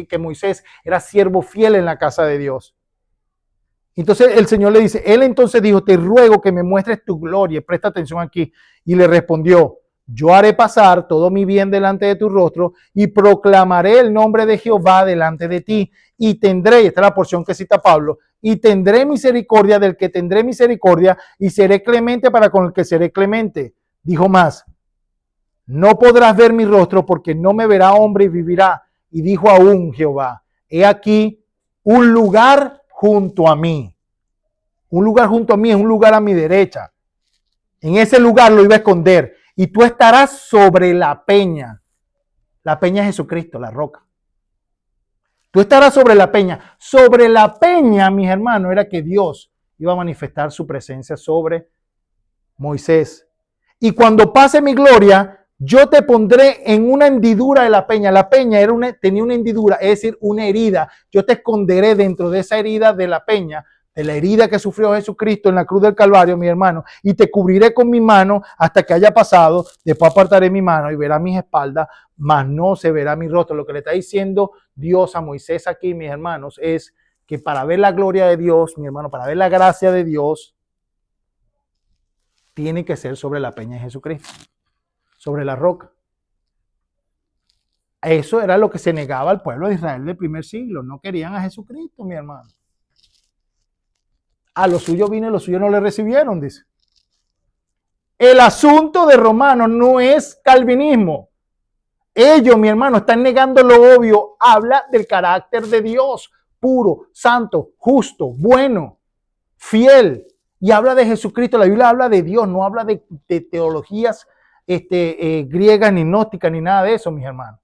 que Moisés era siervo fiel en la casa de Dios. Entonces el Señor le dice, él entonces dijo, te ruego que me muestres tu gloria. Presta atención aquí. Y le respondió, yo haré pasar todo mi bien delante de tu rostro y proclamaré el nombre de Jehová delante de ti. Y tendré, y esta es la porción que cita Pablo, y tendré misericordia del que tendré misericordia y seré clemente para con el que seré clemente. Dijo más, no podrás ver mi rostro porque no me verá hombre y vivirá. Y dijo aún Jehová, he aquí un lugar junto a mí. Un lugar junto a mí es un lugar a mi derecha. En ese lugar lo iba a esconder. Y tú estarás sobre la peña. La peña es Jesucristo, la roca. Tú estarás sobre la peña. Sobre la peña, mis hermanos, era que Dios iba a manifestar su presencia sobre Moisés. Y cuando pase mi gloria, yo te pondré en una hendidura de la peña. La peña tenía una hendidura, es decir, una herida. Yo te esconderé dentro de esa herida de la peña, de la herida que sufrió Jesucristo en la cruz del Calvario, mi hermano, y te cubriré con mi mano hasta que haya pasado. Después apartaré mi mano y verá mis espaldas, mas no se verá mi rostro. Lo que le está diciendo Dios a Moisés aquí, mis hermanos, es que para ver la gloria de Dios, mi hermano, para ver la gracia de Dios, tiene que ser sobre la peña de Jesucristo, sobre la roca. Eso era lo que se negaba al pueblo de Israel del primer siglo. No querían a Jesucristo, mi hermano. A los suyos vino y los suyos no le recibieron, dice. El asunto de Romanos no es calvinismo. Ellos, mi hermano, están negando lo obvio. Habla del carácter de Dios, puro, santo, justo, bueno, fiel. Y habla de Jesucristo. La Biblia habla de Dios, no habla de teologías griegas, ni gnósticas, ni nada de eso, mis hermanos.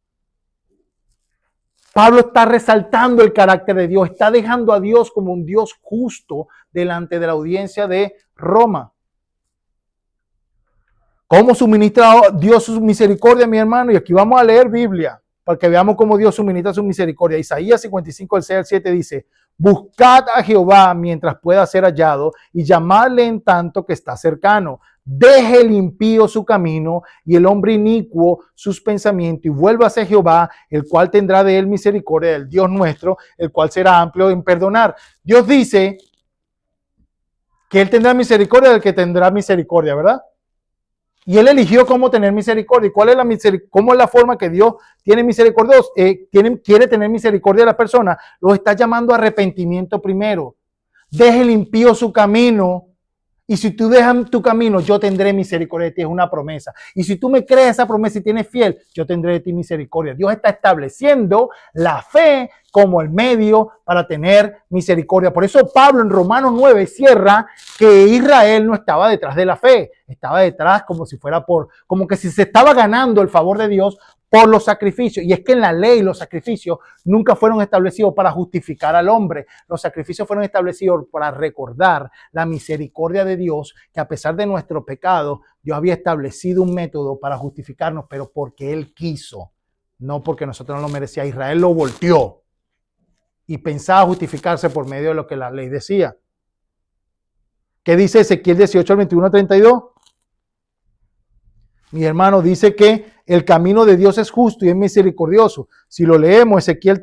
Pablo está resaltando el carácter de Dios, está dejando a Dios como un Dios justo delante de la audiencia de Roma. ¿Cómo suministra Dios su misericordia, mi hermano? Y aquí vamos a leer Biblia, para que veamos cómo Dios suministra su misericordia. Isaías 55, el 6 al 7 dice, buscad a Jehová mientras pueda ser hallado y llamadle en tanto que está cercano. Deje el impío su camino y el hombre inicuo sus pensamientos y vuélvase a Jehová, el cual tendrá de él misericordia, el Dios nuestro, el cual será amplio en perdonar. Dios dice que él tendrá misericordia del que tendrá misericordia, ¿verdad? Y él eligió cómo tener misericordia. ¿Y cuál es la misericordia? ¿Cómo es la forma que Dios tiene misericordia? Quiere tener misericordia de la persona. Los está llamando a arrepentimiento primero. Deje el impío su camino. Y si tú dejas tu camino, yo tendré misericordia de ti. Es una promesa. Y si tú me crees esa promesa y tienes fiel, yo tendré de ti misericordia. Dios está estableciendo la fe como el medio para tener misericordia. Por eso Pablo en Romanos 9 cierra que Israel no estaba detrás de la fe. Estaba detrás como que si se estaba ganando el favor de Dios por los sacrificios. Y es que en la ley los sacrificios nunca fueron establecidos para justificar al hombre. Los sacrificios fueron establecidos para recordar la misericordia de Dios, que a pesar de nuestro pecado, Dios había establecido un método para justificarnos, pero porque Él quiso, no porque nosotros no lo merecíamos. Israel lo volteó y pensaba justificarse por medio de lo que la ley decía. ¿Qué dice Ezequiel 18 al 21 al 32? Mi hermano, dice que el camino de Dios es justo y es misericordioso. Si lo leemos, Ezequiel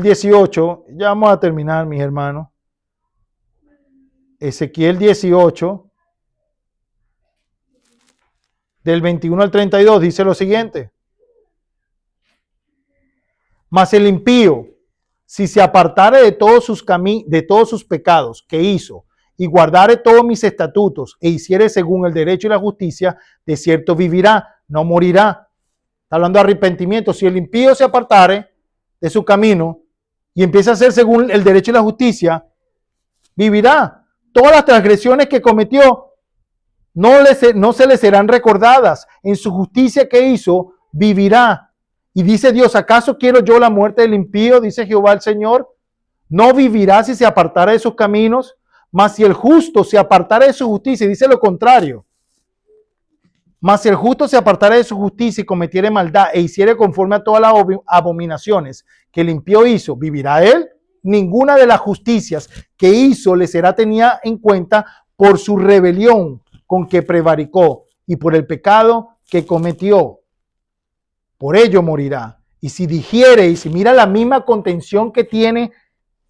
18, ya vamos a terminar, mis hermanos. Ezequiel 18, del 21 al 32, dice lo siguiente. Mas el impío, si se apartare de todos sus pecados que hizo, y guardare todos mis estatutos, e hiciere según el derecho y la justicia, de cierto vivirá, no morirá. Está hablando de arrepentimiento. Si el impío se apartare de su camino y empieza a hacer según el derecho y la justicia, vivirá. Todas las transgresiones que cometió no se le serán recordadas. En su justicia que hizo, vivirá. Y dice Dios, ¿acaso quiero yo la muerte del impío? Dice Jehová el Señor. No vivirá si se apartara de sus caminos. Mas si el justo se apartara de su justicia, dice lo contrario. Mas si el justo se apartara de su justicia y cometiere maldad e hiciere conforme a todas las abominaciones que el impío hizo, ¿vivirá él? Ninguna de las justicias que hizo le será tenida en cuenta por su rebelión con que prevaricó y por el pecado que cometió. Por ello morirá. Y si dijere, y si mira la misma contención que tiene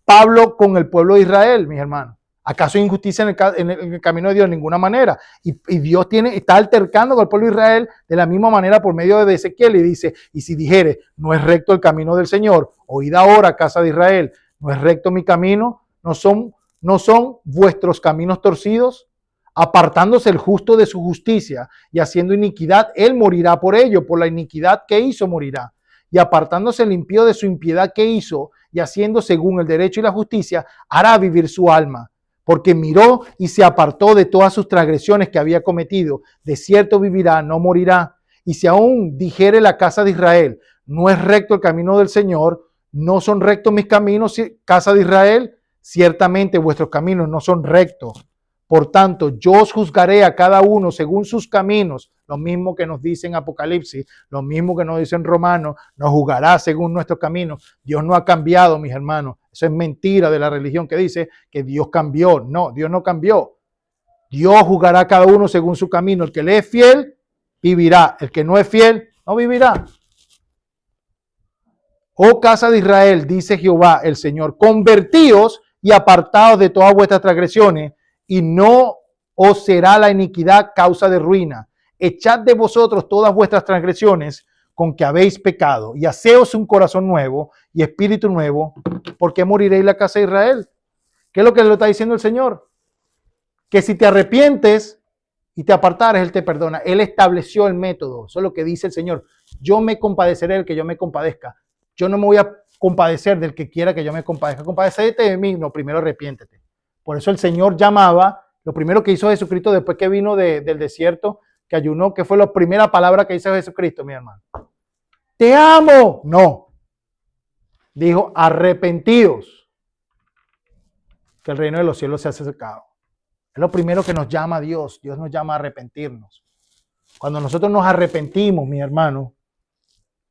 Pablo con el pueblo de Israel, mis hermanos. ¿Acaso hay injusticia en el camino de Dios? De ninguna manera. Y Dios está altercando con el pueblo de Israel de la misma manera por medio de Ezequiel y dice, y si dijere, no es recto el camino del Señor, oíd ahora, casa de Israel, no es recto mi camino, no son vuestros caminos torcidos, apartándose el justo de su justicia y haciendo iniquidad, él morirá por ello, por la iniquidad que hizo morirá. Y apartándose el impío de su impiedad que hizo y haciendo según el derecho y la justicia, hará vivir su alma. Porque miró y se apartó de todas sus transgresiones que había cometido. De cierto vivirá, no morirá. Y si aún dijere la casa de Israel, no es recto el camino del Señor, no son rectos mis caminos, casa de Israel, ciertamente vuestros caminos no son rectos. Por tanto, yo os juzgaré a cada uno según sus caminos, lo mismo que nos dice en Apocalipsis, lo mismo que nos dice en Romanos, nos juzgará según nuestros caminos. Dios no ha cambiado, mis hermanos. Eso es mentira de la religión que dice que Dios cambió. No, Dios no cambió. Dios juzgará a cada uno según su camino. El que le es fiel, vivirá. El que no es fiel, no vivirá. Oh casa de Israel, dice Jehová el Señor, convertíos y apartaos de todas vuestras transgresiones, y no os será la iniquidad causa de ruina. Echad de vosotros todas vuestras transgresiones con que habéis pecado, y haceos un corazón nuevo y espíritu nuevo, porque moriréis la casa de Israel. ¿Qué es lo que le está diciendo el Señor? Que si te arrepientes y te apartares, Él te perdona. Él estableció el método. Eso es lo que dice el Señor. Yo me compadeceré del que yo me compadezca. Yo no me voy a compadecer del que quiera que yo me compadezca. Compadecete de mí, no, primero arrepiéntete. Por eso el Señor llamaba, lo primero que hizo Jesucristo después que vino del desierto, que ayunó, que fue la primera palabra que hizo Jesucristo, mi hermano. ¡Te amo! No. Dijo, arrepentidos, que el reino de los cielos se ha acercado. Es lo primero que nos llama Dios. Dios nos llama a arrepentirnos. Cuando nosotros nos arrepentimos, mi hermano,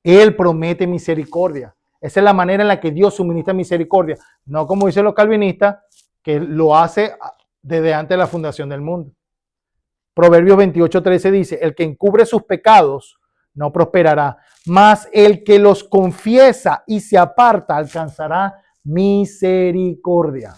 Él promete misericordia. Esa es la manera en la que Dios suministra misericordia. No como dicen los calvinistas, que lo hace desde antes de la fundación del mundo. Proverbios 28:13 dice, el que encubre sus pecados no prosperará, mas el que los confiesa y se aparta alcanzará misericordia.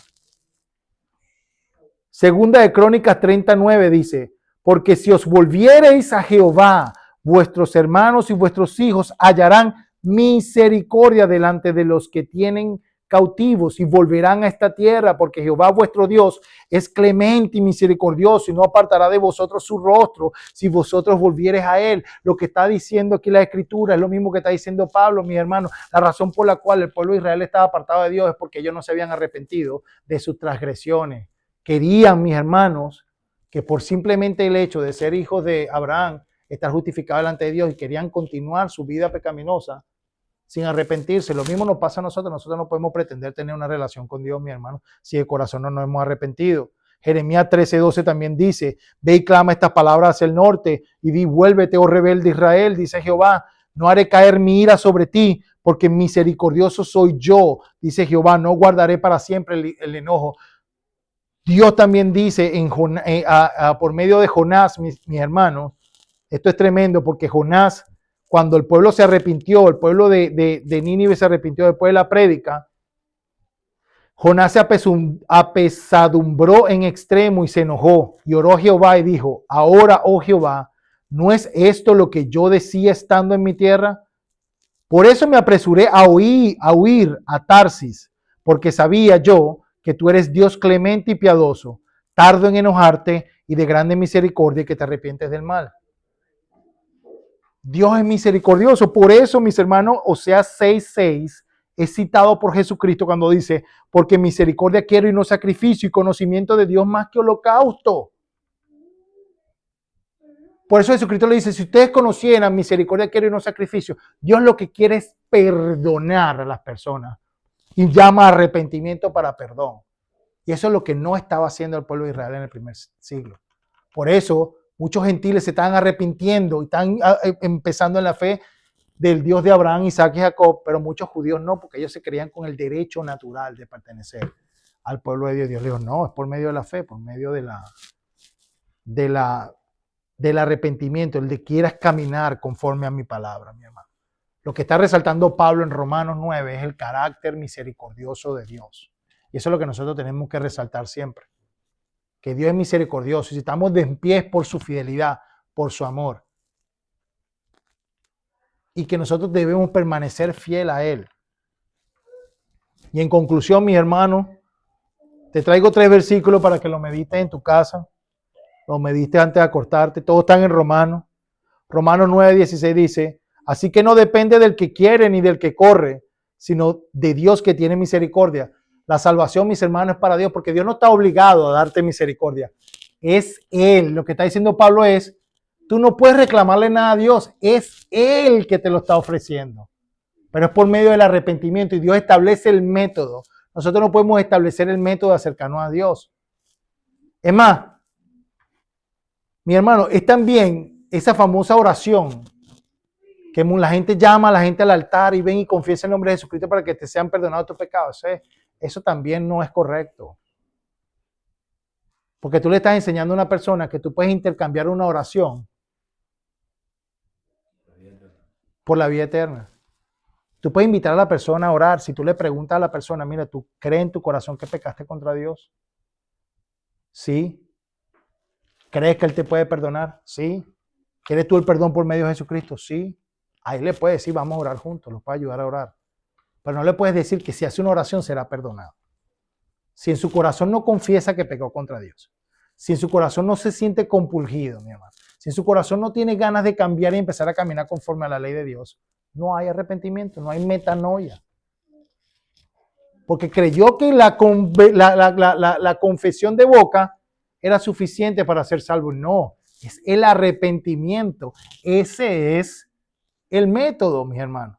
Segunda de Crónicas 39 dice, porque si os volviereis a Jehová, vuestros hermanos y vuestros hijos hallarán misericordia delante de los que tienen cautivos y volverán a esta tierra, porque Jehová vuestro Dios es clemente y misericordioso y no apartará de vosotros su rostro si vosotros volviereis a él. Lo que está diciendo aquí la Escritura es lo mismo que está diciendo Pablo, mis hermanos. La razón por la cual el pueblo de Israel estaba apartado de Dios es porque ellos no se habían arrepentido de sus transgresiones. Querían, mis hermanos, que por simplemente el hecho de ser hijos de Abraham, estar justificados delante de Dios y querían continuar su vida pecaminosa sin arrepentirse. Lo mismo nos pasa a nosotros. Nosotros no podemos pretender tener una relación con Dios, mi hermano, si de corazón no nos hemos arrepentido. Jeremías 13:12 también dice, ve y clama estas palabras hacia el norte y di, vuélvete, oh rebelde Israel, dice Jehová, no haré caer mi ira sobre ti, porque misericordioso soy yo, dice Jehová, no guardaré para siempre el enojo. Dios también dice por medio de Jonás, mis hermanos, esto es tremendo porque Jonás, cuando el pueblo se arrepintió, el pueblo de Nínive se arrepintió después de la prédica, Jonás se apesadumbró en extremo y se enojó y oró a Jehová y dijo, ahora, oh Jehová, ¿no es esto lo que yo decía estando en mi tierra? Por eso me apresuré a huir a Tarsis, porque sabía yo que tú eres Dios clemente y piadoso, tardo en enojarte y de grande misericordia, que te arrepientes del mal. Dios es misericordioso. Por eso, mis hermanos, Oseas 6:6 es citado por Jesucristo cuando dice, porque misericordia quiero y no sacrificio, y conocimiento de Dios más que holocausto. Por eso Jesucristo le dice, si ustedes conocieran misericordia quiero y no sacrificio, Dios lo que quiere es perdonar a las personas y llama a arrepentimiento para perdón. Y eso es lo que no estaba haciendo el pueblo de Israel en el primer siglo. Por eso muchos gentiles se están arrepintiendo y están empezando en la fe del Dios de Abraham, Isaac y Jacob, pero muchos judíos no, porque ellos se creían con el derecho natural de pertenecer al pueblo de Dios. Dios dijo, no, es por medio de la fe, por medio del arrepentimiento, el de quieras caminar conforme a mi palabra, mi hermano. Lo que está resaltando Pablo en Romanos 9 es el carácter misericordioso de Dios. Y eso es lo que nosotros tenemos que resaltar siempre. que Dios es misericordioso y si estamos de pie por su fidelidad, por su amor. Y que nosotros debemos permanecer fiel a Él. Y en conclusión, mis hermanos, te traigo 3 versículos para que lo medites en tu casa. Lo medites antes de acostarte. Todos están en Romanos. Romanos 9:16 dice, así que no depende del que quiere ni del que corre, sino de Dios que tiene misericordia. La salvación, mis hermanos, es para Dios, porque Dios no está obligado a darte misericordia. Es Él. Lo que está diciendo Pablo es, tú no puedes reclamarle nada a Dios. Es Él que te lo está ofreciendo. Pero es por medio del arrepentimiento y Dios establece el método. Nosotros no podemos establecer el método de acercarnos a Dios. Es más, mi hermano, es también esa famosa oración que la gente llama a la gente al altar y ven y confiesa el nombre de Jesucristo para que te sean perdonados tus pecados. Eso también no es correcto. Porque tú le estás enseñando a una persona que tú puedes intercambiar una oración por la vida eterna. Tú puedes invitar a la persona a orar. Si tú le preguntas a la persona, mira, ¿tú crees en tu corazón que pecaste contra Dios? Sí. ¿Crees que Él te puede perdonar? Sí. ¿Quieres tú el perdón por medio de Jesucristo? Sí. Ahí le puedes decir, vamos a orar juntos, los puede ayudar a orar. Pero no le puedes decir que si hace una oración será perdonado. Si en su corazón no confiesa que pecó contra Dios. Si en su corazón no se siente compulgido, mi hermano. Si en su corazón no tiene ganas de cambiar y empezar a caminar conforme a la ley de Dios, no hay arrepentimiento, no hay metanoia. Porque creyó que la confesión de boca era suficiente para ser salvo. No, es el arrepentimiento. Ese es el método, mis hermanos.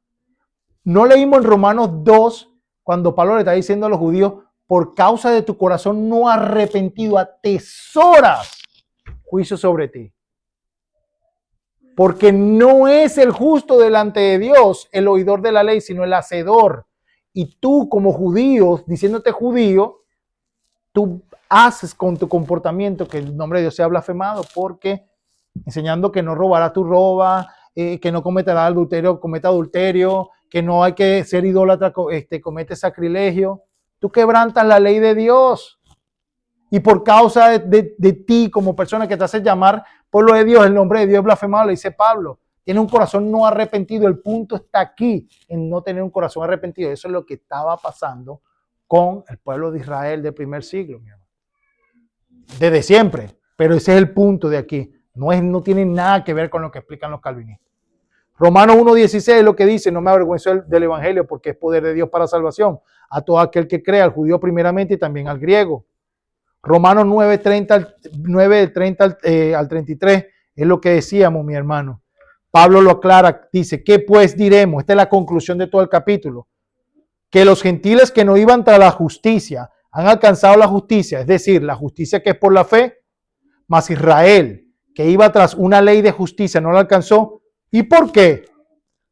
No leímos en Romanos 2, cuando Pablo le está diciendo a los judíos, por causa de tu corazón no arrepentido, atesoras juicio sobre ti. Porque no es el justo delante de Dios el oidor de la ley, sino el hacedor. Y tú como judío, diciéndote judío, tú haces con tu comportamiento que el nombre de Dios sea blasfemado, porque enseñando que no robarás, tú robas, que no cometerás adulterio, cometa adulterio, que no hay que ser idólatra, comete sacrilegio. Tú quebrantas la ley de Dios. Y por causa de ti como persona que te hace llamar pueblo de Dios, el nombre de Dios es blasfemado, le dice Pablo. Tiene un corazón no arrepentido. El punto está aquí, en no tener un corazón arrepentido. Eso es lo que estaba pasando con el pueblo de Israel del primer siglo, mi hermano. Desde siempre. Pero ese es el punto de aquí. No tiene nada que ver con lo que explican los calvinistas. Romanos 1:16 es lo que dice, no me avergüenzo del evangelio porque es poder de Dios para salvación a todo aquel que crea, al judío primeramente y también al griego. Romanos 9:30 al 33 es lo que decíamos, mi hermano. Pablo lo aclara, dice, ¿qué pues diremos? Esta es la conclusión de todo el capítulo. Que los gentiles que no iban tras la justicia han alcanzado la justicia, es decir, la justicia que es por la fe, mas Israel, que iba tras una ley de justicia, no la alcanzó. ¿Y por qué?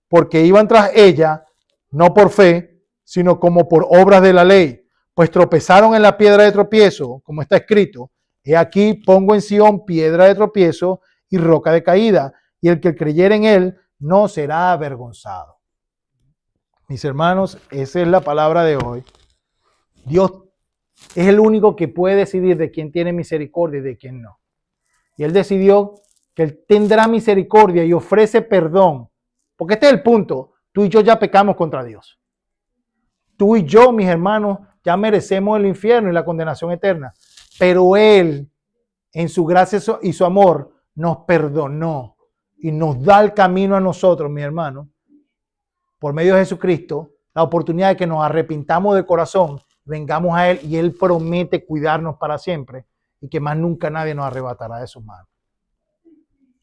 Porque iban tras ella, no por fe, sino como por obras de la ley. Pues tropezaron en la piedra de tropiezo, como está escrito, he aquí pongo en Sión piedra de tropiezo y roca de caída, y el que creyere en él no será avergonzado. Mis hermanos, esa es la palabra de hoy. Dios es el único que puede decidir de quién tiene misericordia y de quién no. Y Él decidió que Él tendrá misericordia y ofrece perdón. Porque este es el punto. Tú y yo ya pecamos contra Dios. Tú y yo, mis hermanos, ya merecemos el infierno y la condenación eterna. Pero Él, en su gracia y su amor, nos perdonó y nos da el camino a nosotros, mis hermanos, por medio de Jesucristo, la oportunidad de que nos arrepintamos de corazón, vengamos a Él y Él promete cuidarnos para siempre y que más nunca nadie nos arrebatará de sus manos.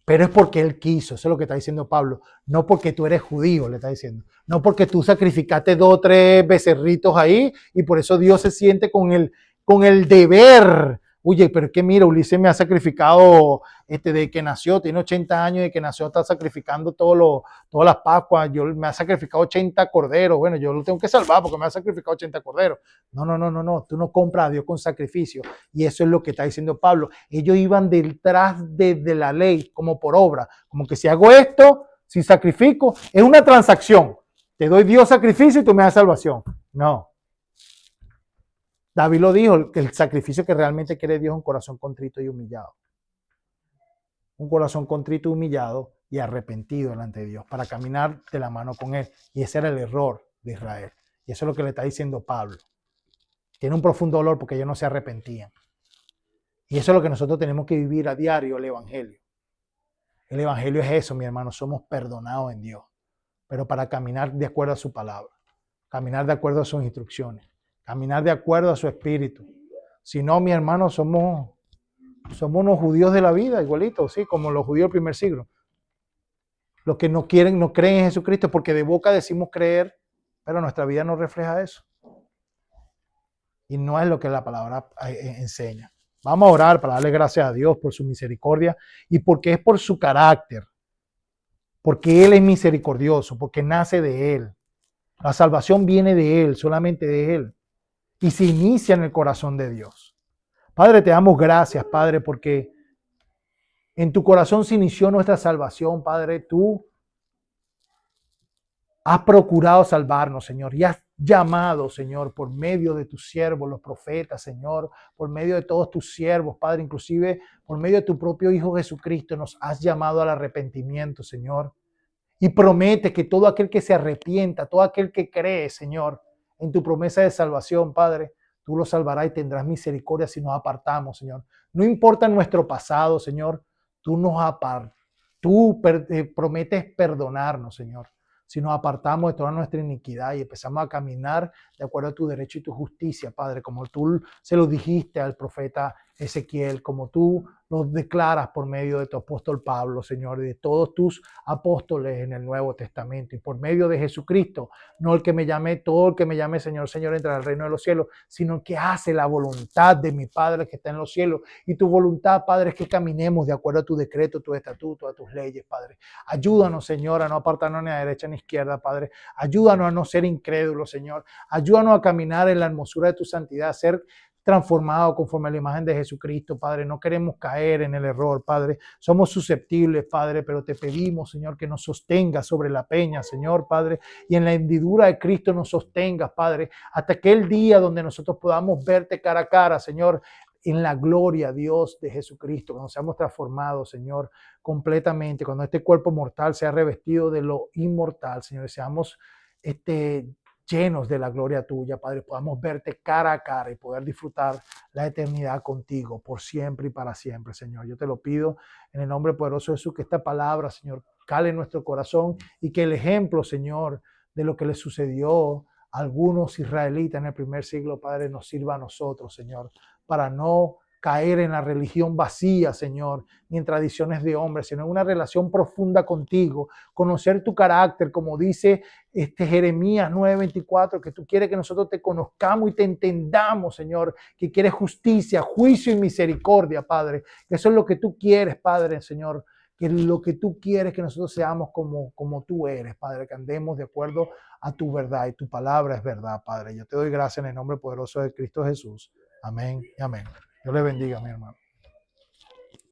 Pero es porque Él quiso, eso es lo que está diciendo Pablo, no porque tú eres judío, le está diciendo, no porque tú sacrificaste 2 o 3 becerritos ahí y por eso Dios se siente con el deber. Oye, pero es que mira, Ulises me ha sacrificado de que nació, tiene 80 años, de que nació está sacrificando todas las Pascuas, me ha sacrificado 80 corderos, bueno, yo lo tengo que salvar porque me ha sacrificado 80 corderos. No, tú no compras a Dios con sacrificio. Y eso es lo que está diciendo Pablo. Ellos iban detrás de la ley como por obra, como que si hago esto, si sacrifico, es una transacción. Te doy Dios sacrificio y tú me das salvación. No. David lo dijo, que el sacrificio que realmente quiere Dios es un corazón contrito y humillado. Un corazón contrito y humillado y arrepentido delante de Dios para caminar de la mano con Él. Y ese era el error de Israel. Y eso es lo que le está diciendo Pablo. Tiene un profundo dolor porque ellos no se arrepentían. Y eso es lo que nosotros tenemos que vivir a diario, el Evangelio. El Evangelio es eso, mi hermano, somos perdonados en Dios, pero para caminar de acuerdo a su palabra, caminar de acuerdo a sus instrucciones, caminar de acuerdo a su espíritu. Si no, mi hermano, somos unos judíos de la vida, igualitos, sí, como los judíos del primer siglo. Los que no quieren, no creen en Jesucristo, porque de boca decimos creer, pero nuestra vida no refleja eso. Y no es lo que la palabra enseña. Vamos a orar para darle gracias a Dios por su misericordia y porque es por su carácter. Porque Él es misericordioso, porque nace de Él. La salvación viene de Él, solamente de Él. Y se inicia en el corazón de Dios. Padre, te damos gracias, Padre, porque en tu corazón se inició nuestra salvación, Padre. Tú has procurado salvarnos, Señor, y has llamado, Señor, por medio de tus siervos, los profetas, Señor, por medio de todos tus siervos, Padre, inclusive por medio de tu propio Hijo Jesucristo, nos has llamado al arrepentimiento, Señor. Y promete que todo aquel que se arrepienta, todo aquel que cree, Señor, en tu promesa de salvación, Padre, tú lo salvarás y tendrás misericordia si nos apartamos, Señor. No importa nuestro pasado, Señor, tú prometes perdonarnos, Señor. Si nos apartamos de toda nuestra iniquidad y empezamos a caminar de acuerdo a tu derecho y tu justicia, Padre, como tú se lo dijiste al profeta Ezequiel, como tú lo declaras por medio de tu apóstol Pablo, Señor, y de todos tus apóstoles en el Nuevo Testamento, y por medio de Jesucristo, no el que me llame, todo el que me llame Señor, Señor, entra al reino de los cielos, sino el que hace la voluntad de mi Padre que está en los cielos. Y tu voluntad, Padre, es que caminemos de acuerdo a tu decreto, tu estatuto, a tus leyes, Padre. Ayúdanos, Señor, a no apartarnos ni a derecha ni a izquierda, Padre. Ayúdanos a no ser incrédulos, Señor. Ayúdanos a caminar en la hermosura de tu santidad, a ser transformado conforme a la imagen de Jesucristo, Padre. No queremos caer en el error, Padre. Somos susceptibles, Padre, pero te pedimos, Señor, que nos sostengas sobre la peña, Señor, Padre, y en la hendidura de Cristo nos sostengas, Padre, hasta aquel día donde nosotros podamos verte cara a cara, Señor, en la gloria, Dios, de Jesucristo, cuando seamos transformados, Señor, completamente, cuando este cuerpo mortal sea revestido de lo inmortal, Señor, seamos llenos de la gloria tuya, Padre, podamos verte cara a cara y poder disfrutar la eternidad contigo por siempre y para siempre, Señor. Yo te lo pido en el nombre poderoso de Jesús, que esta palabra, Señor, cale en nuestro corazón y que el ejemplo, Señor, de lo que le sucedió a algunos israelitas en el primer siglo, Padre, nos sirva a nosotros, Señor, para no caer en la religión vacía, Señor, ni en tradiciones de hombres, sino en una relación profunda contigo, conocer tu carácter, como dice Jeremías 9:24, que tú quieres que nosotros te conozcamos y te entendamos, Señor, que quieres justicia, juicio y misericordia, Padre. Eso es lo que tú quieres, Padre, Señor, que lo que tú quieres que nosotros seamos como tú eres, Padre, que andemos de acuerdo a tu verdad y tu palabra es verdad, Padre. Yo te doy gracias en el nombre poderoso de Cristo Jesús. Amén y amén. Dios le bendiga, mi hermano.